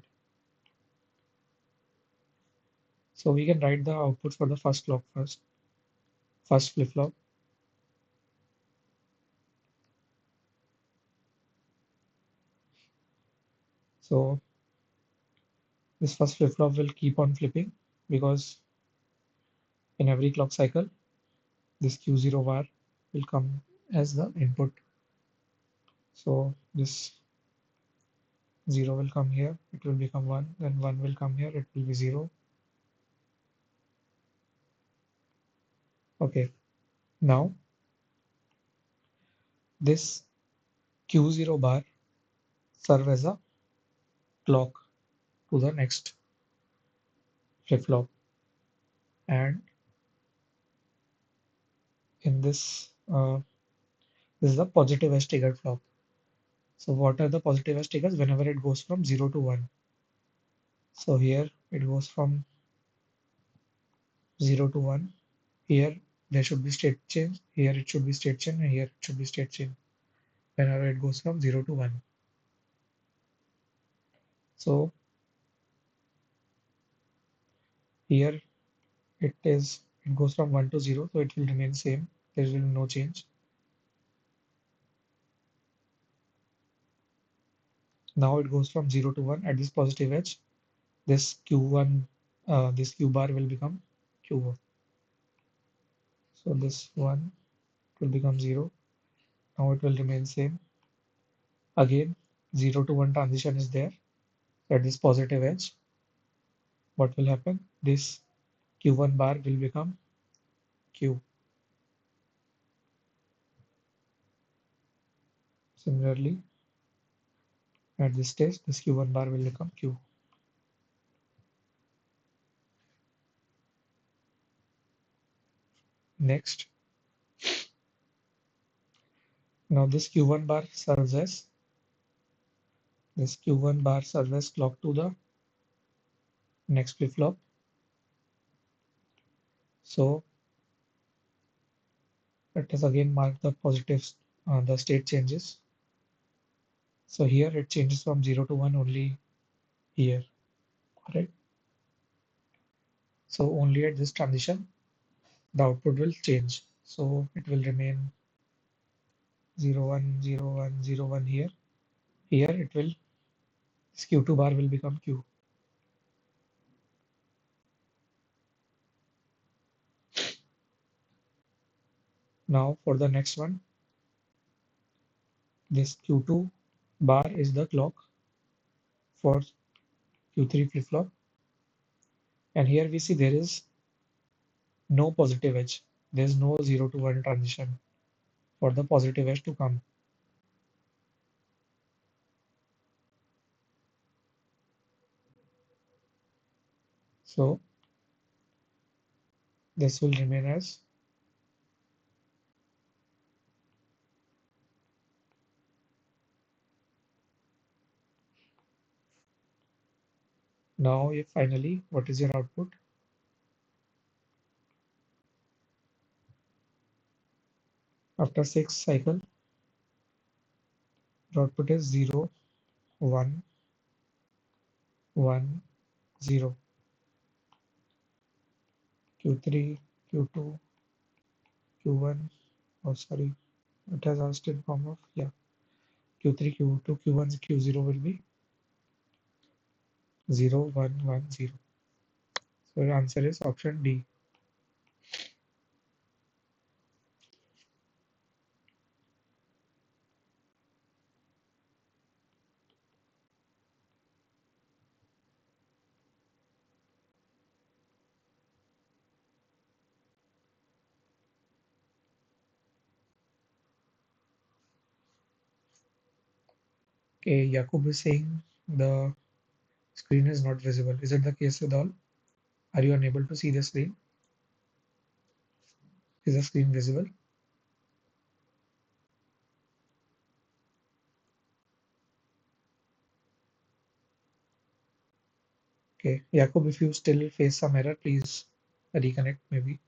So we can write the output for the first clock first flip-flop. So this first flip-flop will keep on flipping because in every clock cycle, this Q0 bar will come as the input. So this 0 will come here, it will become 1, then 1 will come here, it will be 0. Okay, now this Q0 bar serve as a clock to the next flip-flop, and in this is the positive edge triggered flop. So what are the positive edge triggers? Whenever it goes from 0 to 1. So here it goes from 0 to 1. Here there should be state change, here it should be state change, and here it should be state change whenever it goes from 0 to 1. So here it goes from 1 to 0, so it will remain same. There will be no change. Now it goes from 0 to 1 at this positive edge. This Q1, this Q bar will become Q1. So this 1 will become 0. Now it will remain same. Again, 0 to 1 transition is there at this positive edge. What will happen? This Q1 bar will become Q. Similarly, at this stage, this Q1 bar will become Q. Next, now this Q1 bar serves as clock to the next flip-flop. So let us again mark the positives, the state changes. So here it changes from 0 to 1 only here, correct? So only at this transition, the output will change. So it will remain 0, 1, 0, 1, 0, 1 here. Here it will, this Q2 bar will become Q. Now for the next one, this Q2 bar is the clock for Q3 flip-flop. And here we see there is no positive edge. There is no 0 to 1 transition for the positive edge to come. So this will remain as now. If finally, what is your output? After 6 cycle, your output is 0, 1, 1, 0, Q3, Q2, Q1. Oh, sorry, it has asked in form of, yeah, Q3, Q2, Q1, Q0 will be 0, 1, 1, 0. So your answer is option D. Okay, Yakub is saying the screen is not visible. Is it the case with all? Are you unable to see the screen? Is the screen visible? Okay, Yakub, if you still face some error, please reconnect maybe.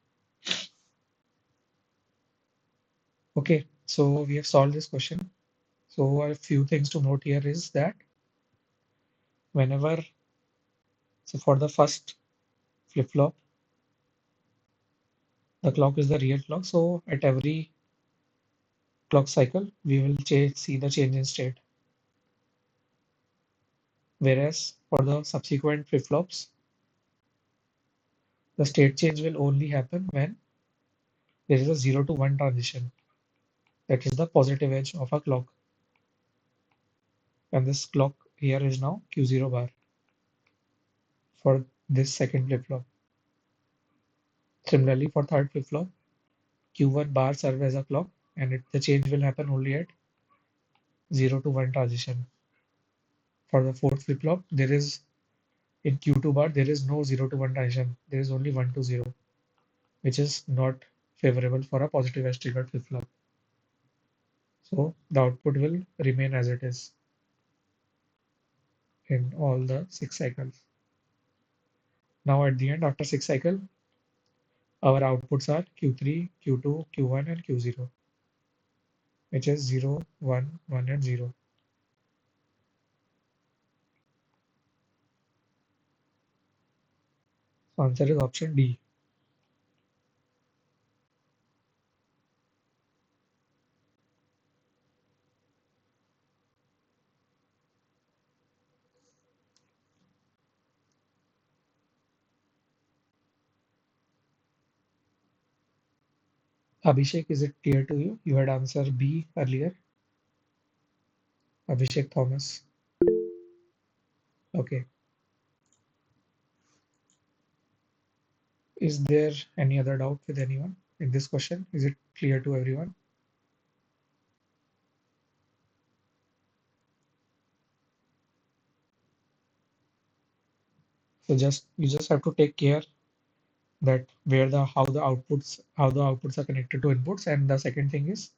Okay, so we have solved this question. So a few things to note here is that whenever, so for the first flip-flop, the clock is the real clock. So at every clock cycle, we will see the change in state. Whereas for the subsequent flip-flops, the state change will only happen when there is a 0 to 1 transition. That is the positive edge of a clock. And this clock here is now Q0 bar for this second flip-flop. Similarly, for third flip-flop, Q1 bar serves as a clock, and the change will happen only at 0 to 1 transition. For the fourth flip-flop, there is in Q2 bar, there is no 0 to 1 transition. There is only 1 to 0, which is not favorable for a positive edge triggered flip-flop. So the output will remain as it is in all the 6 cycles. Now at the end, after 6 cycles, our outputs are Q3, Q2, Q1, and Q0, which is 0, 1, 1, and 0. So answer is option D. Abhishek, is it clear to you? You had answered B earlier. Abhishek Thomas. Okay. Is there any other doubt with anyone in this question? Is it clear to everyone? So you just have to take care that where the how the outputs are connected to inputs. And the second thing is,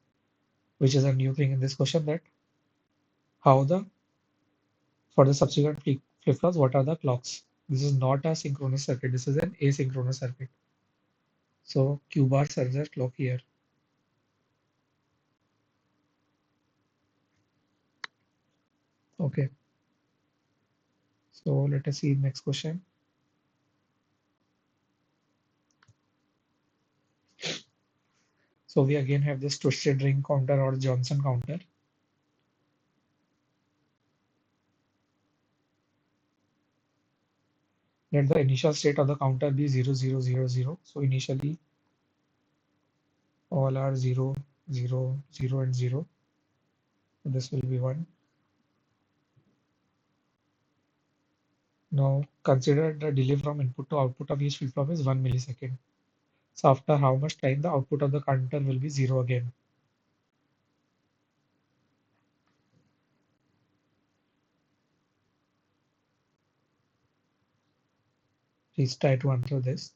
which is a new thing in this question, that how the for the subsequent flip-flops, what are the clocks? This is not a synchronous circuit. This is an asynchronous circuit. So Q bar serves as clock here. Okay. So let us see next question. So we again have this twisted ring counter or Johnson counter. Let the initial state of the counter be 0, 0, 0, 0. So initially all are 0, 0, 0, and 0. So this will be 1. Now consider the delay from input to output of each flip-flop is 1 millisecond. So after how much time the output of the counter will be 0 again? Please try to answer this.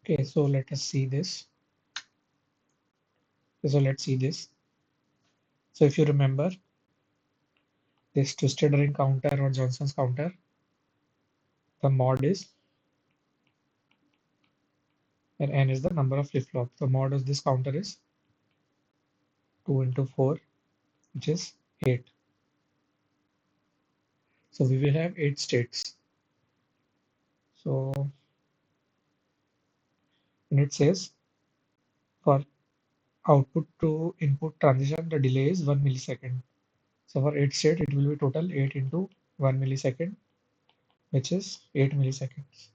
Okay, so let us see this. So let's see this. So if you remember this twisted ring counter or Johnson's counter, the mod is, and n is the number of flip-flops. The mod of this counter is 2 into 4, which is 8. So we will have 8 states. So and it says for output to input transition, the delay is 1 millisecond. So for 8 state, it will be total 8 into 1 millisecond, which is 8 milliseconds.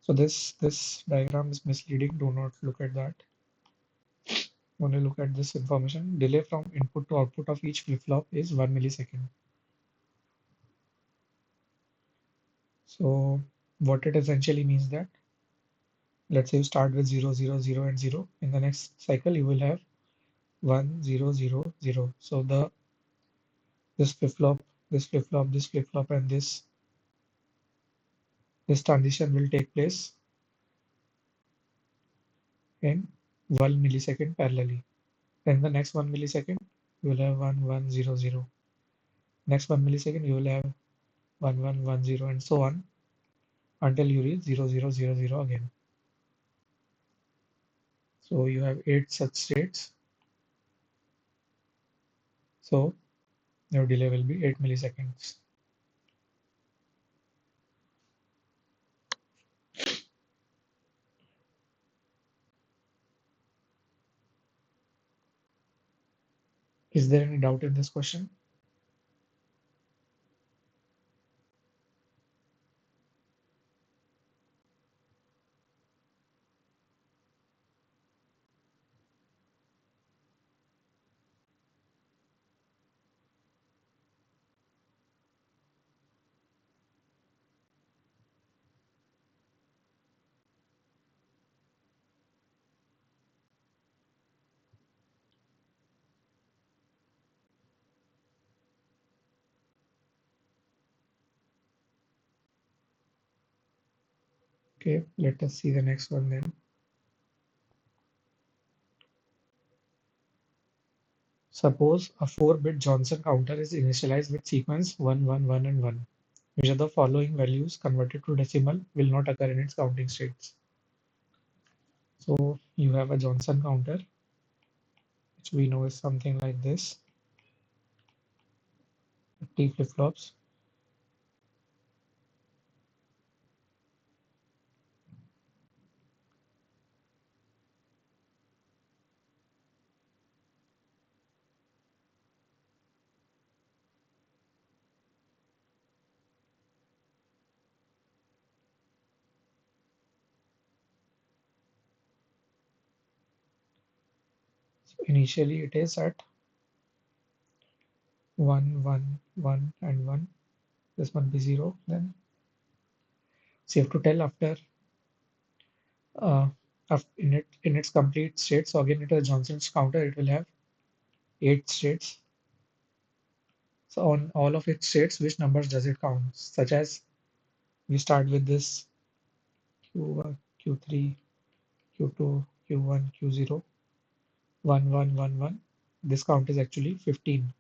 So this diagram is misleading. Do not look at that. Only look at this information. Delay from input to output of each flip-flop is 1 millisecond. So what it essentially means that, let's say you start with 0, 0, 0, and 0. In the next cycle, you will have 1, 0, 0, 0. So this flip-flop, this flip-flop, this flip-flop, and this transition will take place in 1 millisecond parallelly. Then the next 1 millisecond, you will have 1, 1, 0, 0. Next 1 millisecond, you will have 1, 1, 1, 0, and so on until you reach 0, 0, 0, 0 again. So you have 8 such states. So your delay will be 8 milliseconds. Is there any doubt in this question? Okay, let us see the next one then. Suppose a 4-bit Johnson counter is initialized with sequence 1, 1, 1, and 1. Which of the following values converted to decimal will not occur in its counting states? So you have a Johnson counter, which we know is something like this. T flip-flops. So initially it is at 1, 1, 1, and 1. This must be 0 then. So you have to tell after uh, in its complete state. So again, it is Johnson's counter. It will have 8 states. So on all of its states, which numbers does it count? Such as we start with this Q1, Q3, Q2, Q1, Q0, 1, 1, 1, 1. This count is actually 15.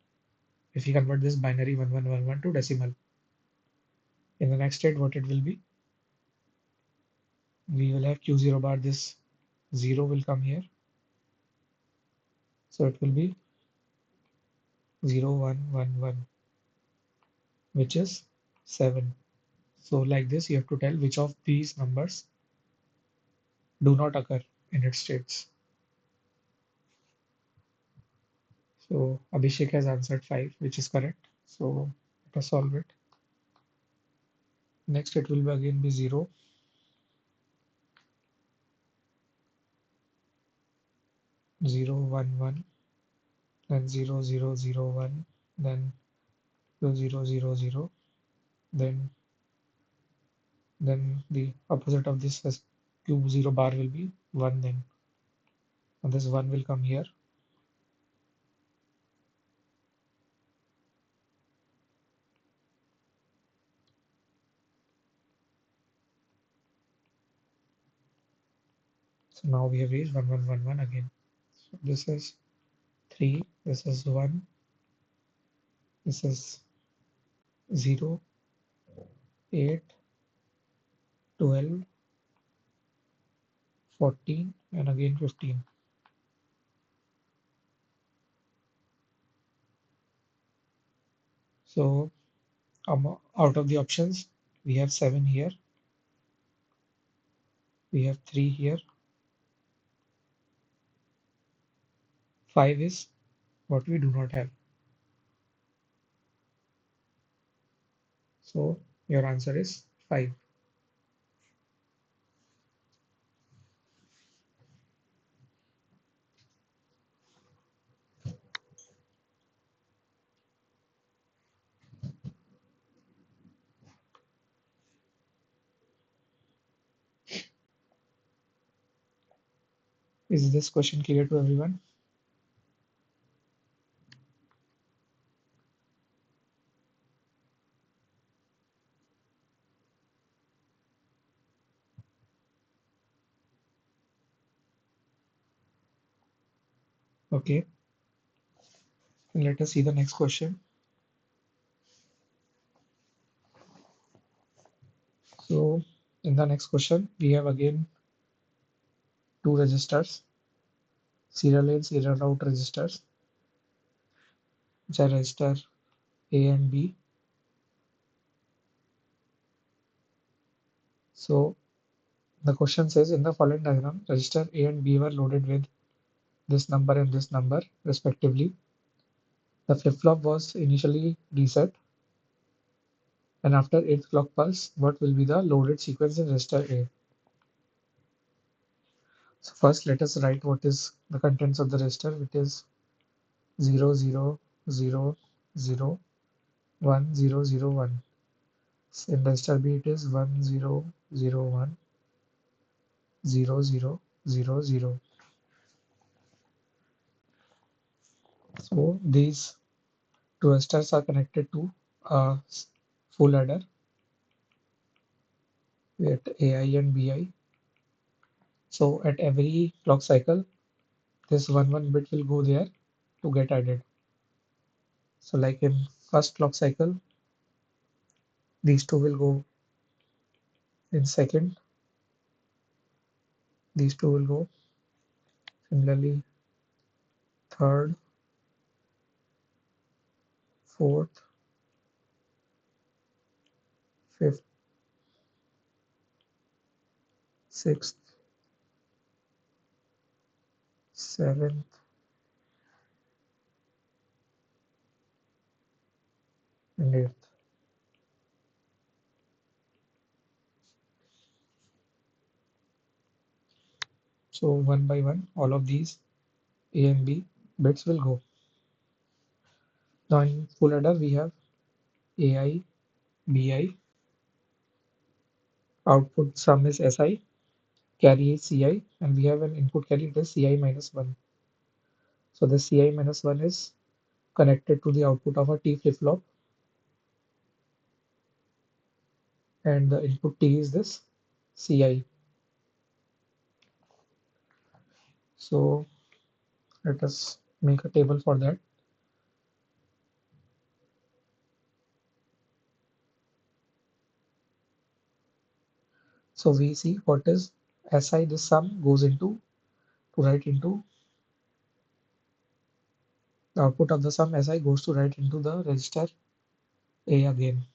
If you convert this binary 1, 1, 1, 1 to decimal, in the next state, what it will be? We will have Q0 bar. This 0 will come here. So it will be 0, 1, 1, 1, which is 7. So like this, you have to tell which of these numbers do not occur in its states. So Abhishek has answered 5, which is correct. So let us solve it. Next, it will be again be 0, 0, 1, 1, then 0, 0, 0, 1, then 2, 0, 0, 0, then the opposite of this as cube 0 bar will be 1 then. And this 1 will come here. So now we have reached 1111 again. So this is 3, this is 1, this is 0, 8, 12, 14, and again 15. So out of the options, we have 7 here, we have 3 here, 5 is what we do not have. So your answer is 5. Is this question clear to everyone? Okay, let us see the next question. So in the next question, we have again two registers, serial in, serial out registers, which are register A and B. So the question says in the following diagram, register A and B were loaded with this number and this number respectively. The flip-flop was initially reset, and after 8th clock pulse, what will be the loaded sequence in register A? So first let us write what is the contents of the register, which is 0 0 0 0 1 0 0 1. In register B it is 1 0 0 1 0 0 0 0. So these two registers are connected to a full adder with AI and BI. So at every clock cycle, this 1 bit will go there to get added. So like in first clock cycle, these two will go in second, these two will go similarly third, fourth, fifth, sixth, seventh, and eighth. So one by one, all of these A and B bits will go. Now in full adder, we have AI, BI, output sum is SI, carry is CI, and we have an input carry, it is CI minus 1. So the CI minus 1 is connected to the output of a T flip-flop, and the input T is this CI. So let us make a table for that. So we see what is SI, this sum goes into to write into the output of the sum SI goes to write into the register A again.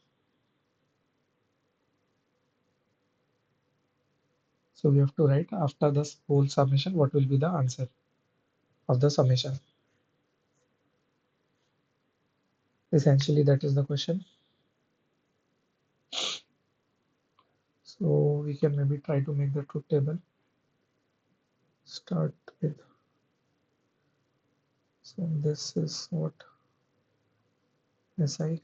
So we have to write after this whole summation what will be the answer of the summation. Essentially that is the question. So we can maybe try to make the truth table. Start with, so this is what SI.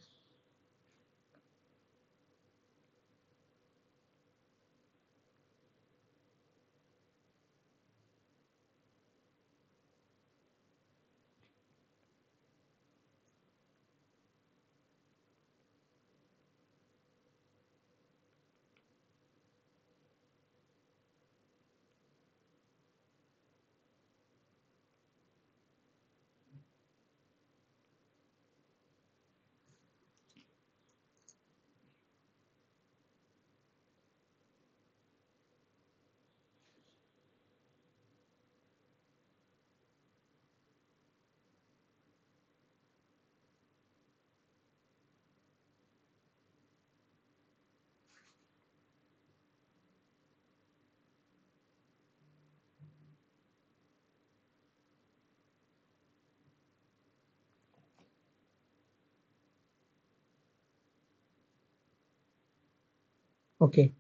Okay,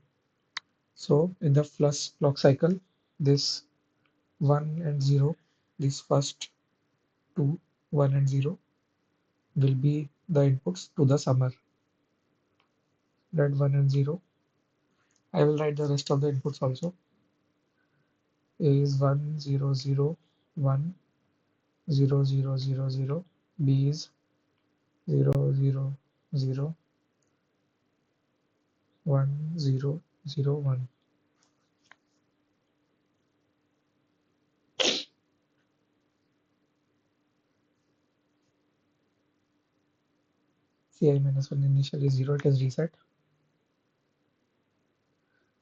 so in the plus clock cycle, this 1 and 0, these first two, 1 and 0, will be the inputs to the summer. That 1 and 0. I will write the rest of the inputs also. A is 1 0 0 1 0 0 0 0. B is 0 0 0 1 0 0 1. Ci minus 1 initially 0, it is reset.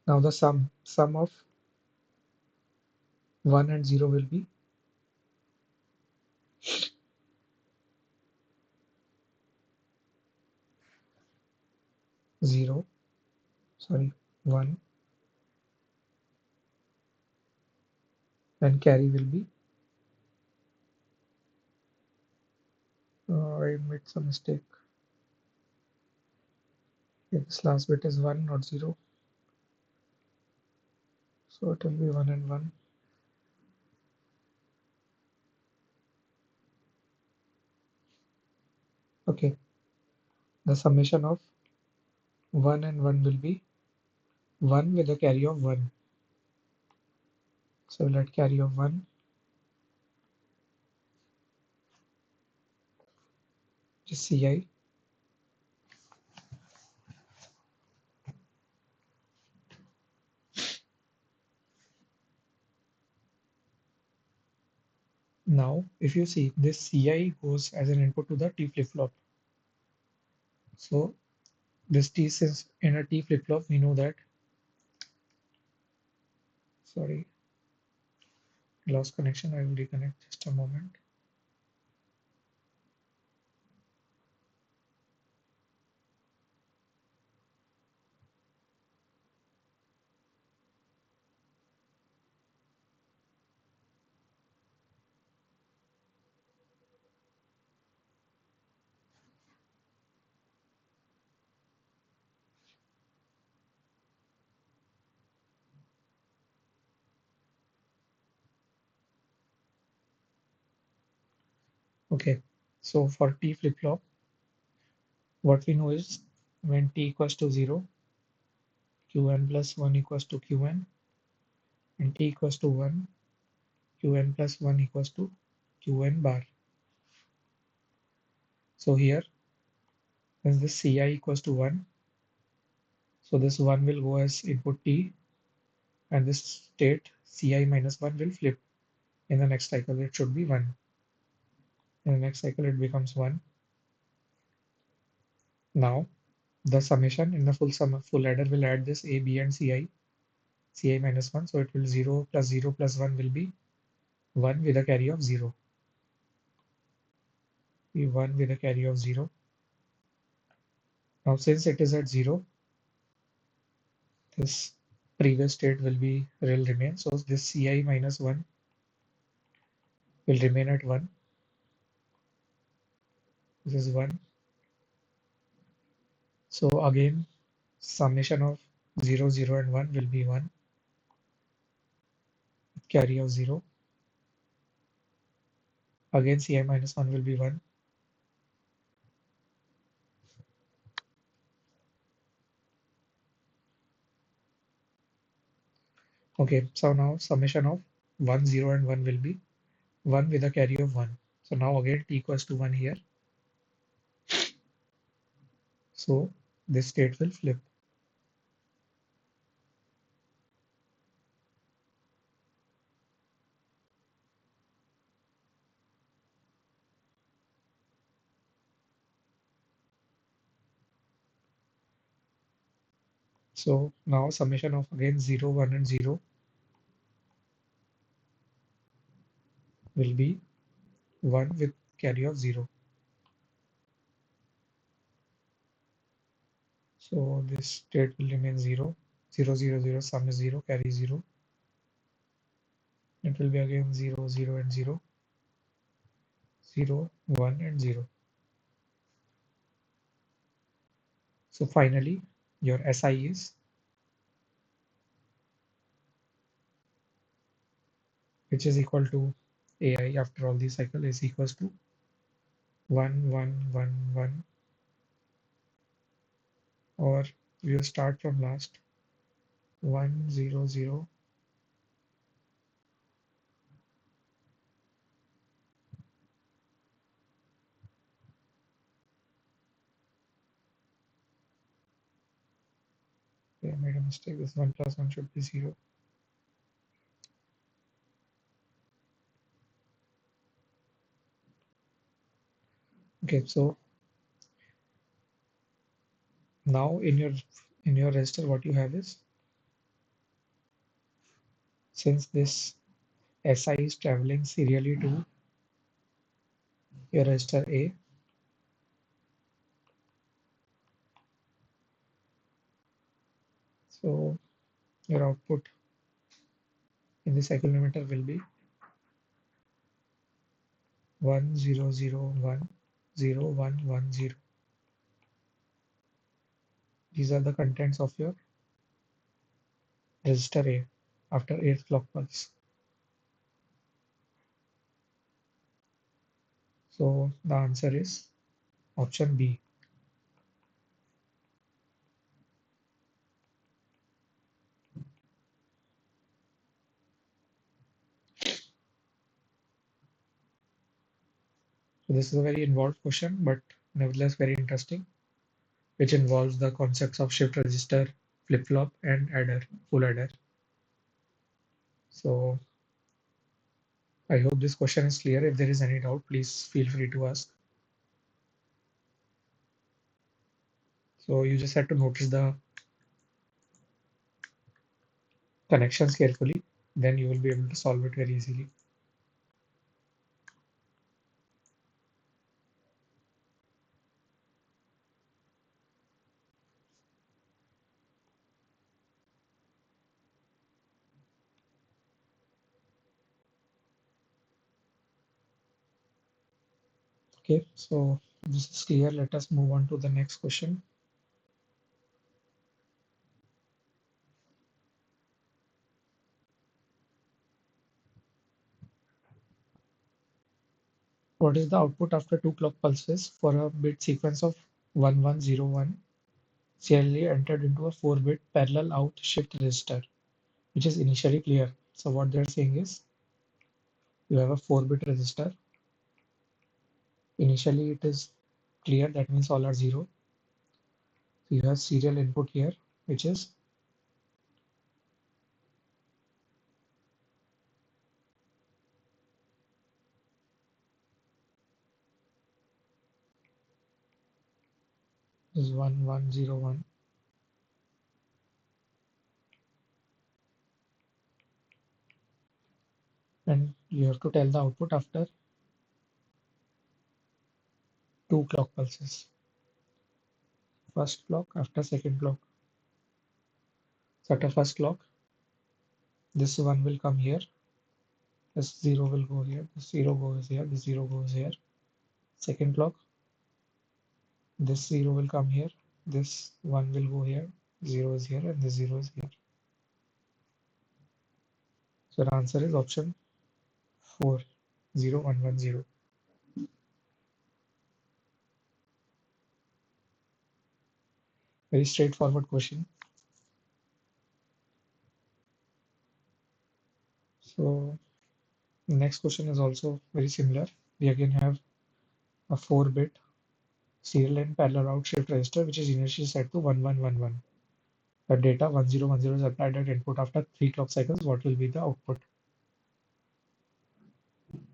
Now the sum of 1 and 0 will be 0, sorry, 1, and carry will be, I made some mistake. Okay, this last bit is 1, not 0. So it will be 1 and 1. Okay, the summation of 1 and 1 will be 1 with a carry of 1. So let carry of 1 is Ci. Now, if you see, this Ci goes as an input to the T flip-flop. So this T, since in a T flip-flop, we know that, sorry, lost connection. I will reconnect just a moment. Okay, so for T flip-flop, what we know is when T equals to 0, Qn plus 1 equals to Qn, and T equals to 1, Qn plus 1 equals to Qn bar. So here, since this Ci equals to 1, so this 1 will go as input T, and this state Ci minus 1 will flip. In the next cycle, it should be 1. In the next cycle, it becomes 1. Now, the summation in the full adder will add this A, B, and Ci minus 1. So it will 0 plus 1 will be 1 with a carry of 0. Be 1 with a carry of 0. Now, since it is at 0, this previous state will remain. So this Ci minus 1 will remain at 1. This is 1. So again, summation of 0, 0, and 1 will be 1. Carry of 0. Again, Ci minus 1 will be 1. Okay, so now summation of 1, 0, and 1 will be 1 with a carry of 1. So now again T equals to 1 here. So this state will flip. So now summation of again 0, 1, and 0 will be 1 with carry of 0. So this state will remain 0. 0, 0, 0, sum is 0, carry 0. It will be again 0, 0, and 0. 0, 1, and 0. So finally, your SI is which is equal to AI after all these cycle is equals to 1 1 1 1, or we will start from last 1 0 0. Okay, I made a mistake. This 1 plus 1 should be 0. Okay, so now in your register, what you have is, since this SI is traveling serially to your register A, so your output in this cycle limiter will be 1 0 0 1 0 1 1 0. These are the contents of your register A after 8th clock pulse. So the answer is option B. So this is a very involved question, but nevertheless very interesting, which involves the concepts of shift register, flip-flop, and adder, full adder. So I hope this question is clear. If there is any doubt, please feel free to ask. So you just have to notice the connections carefully, then you will be able to solve it very easily. Okay, so this is clear. Let us move on to the next question. What is the output after 2 clock pulses for a bit sequence of 1101 serially entered into a 4-bit parallel out shift register, which is initially clear? So what they're saying is, you have a 4-bit register. Initially it is clear, that means all are 0. So you have serial input here, which is 1101, and you have to tell the output after 2 clock pulses. First clock after second clock. So at a first clock, this 1 will come here, this 0 will go here, this 0 goes here, this 0 goes here. Second clock, this 0 will come here, this 1 will go here, 0 is here, and this 0 is here. So the answer is option 4, 0 1 1 0. Very straightforward question. So the next question is also very similar. We again have a 4-bit serial and parallel out shift register, which is initially set to 1111. The data 1010 is applied at input after 3 clock cycles. What will be the output?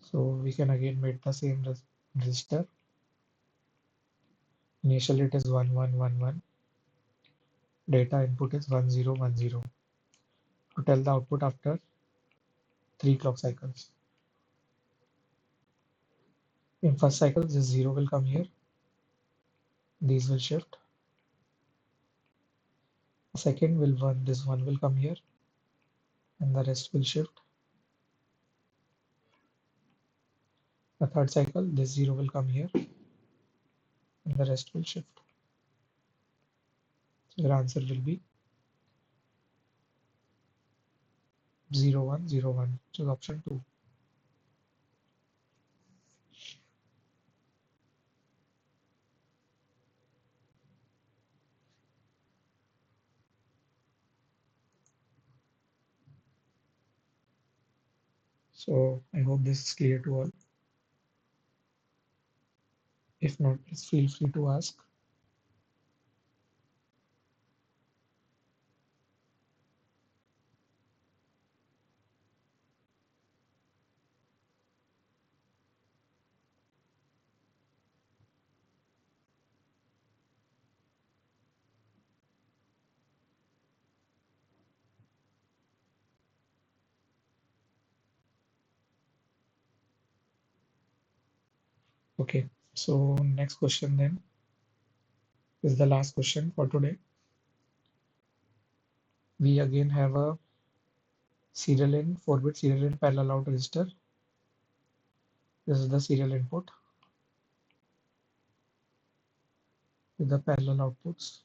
So we can again make the same register. Initially it is 1111. Data input is 1010. To tell the output after 3 clock cycles. In first cycle, this 0 will come here. These will shift. The second will 1, this 1 will come here, and the rest will shift. The third cycle, this 0 will come here, and the rest will shift. So your answer will be 0101, which is option 2. So I hope this is clear to all. If not, please feel free to ask. Okay, so next question then is the last question for today. We again have a serial in 4-bit serial in parallel out register. This is the serial input with the parallel outputs.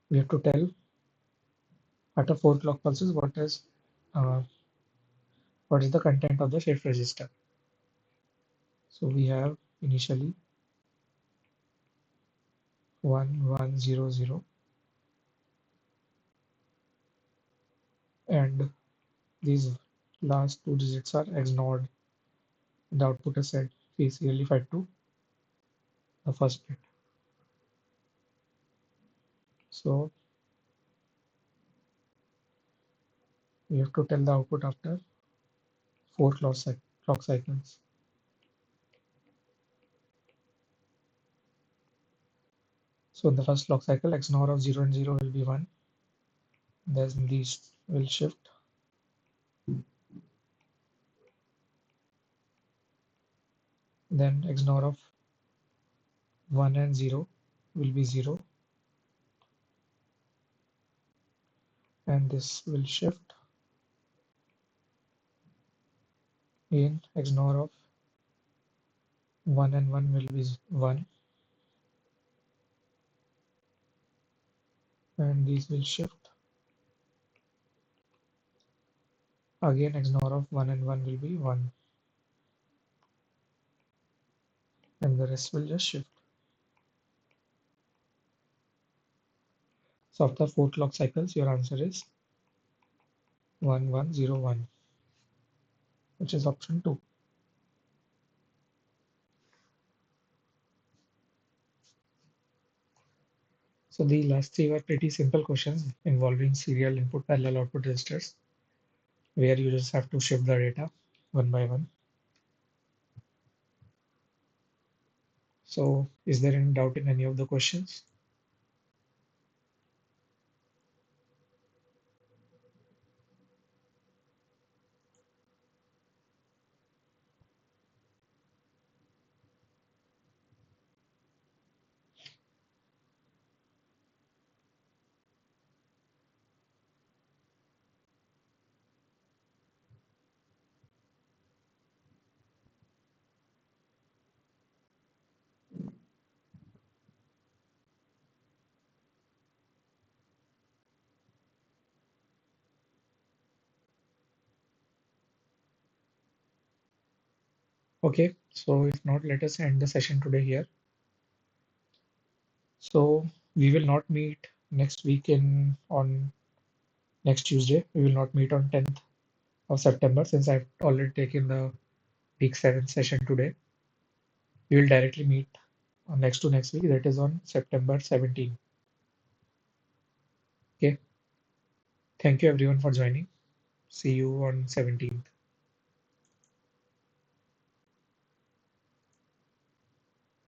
We have to tell after 4 clock pulses uh, what is the content of the shift register. So we have initially 1100, and these last 2 digits are XNORed. The output is set serially fed to the first bit. So we have to tell the output after 4 clock cycles. So in the first clock cycle, XNOR of 0 and 0 will be 1. Then these will shift. Then XNOR of 1 and 0 will be 0. And this will shift. Again, XNOR of 1 and 1 will be 1. And these will shift. Again, XNOR of 1 and 1 will be 1. And the rest will just shift. So after 4 clock cycles, your answer is 1101, which is option 2. So the last 3 were pretty simple questions involving serial input parallel output registers, where you just have to shift the data one by one. So is there any doubt in any of the questions? Okay, so if not, let us end the session today here. So we will not meet next week on next Tuesday. We will not meet on 10th of September since I've already taken the week 7 session today. We will directly meet on next to next week, that is on September 17th. Okay. Thank you everyone for joining. See you on 17th.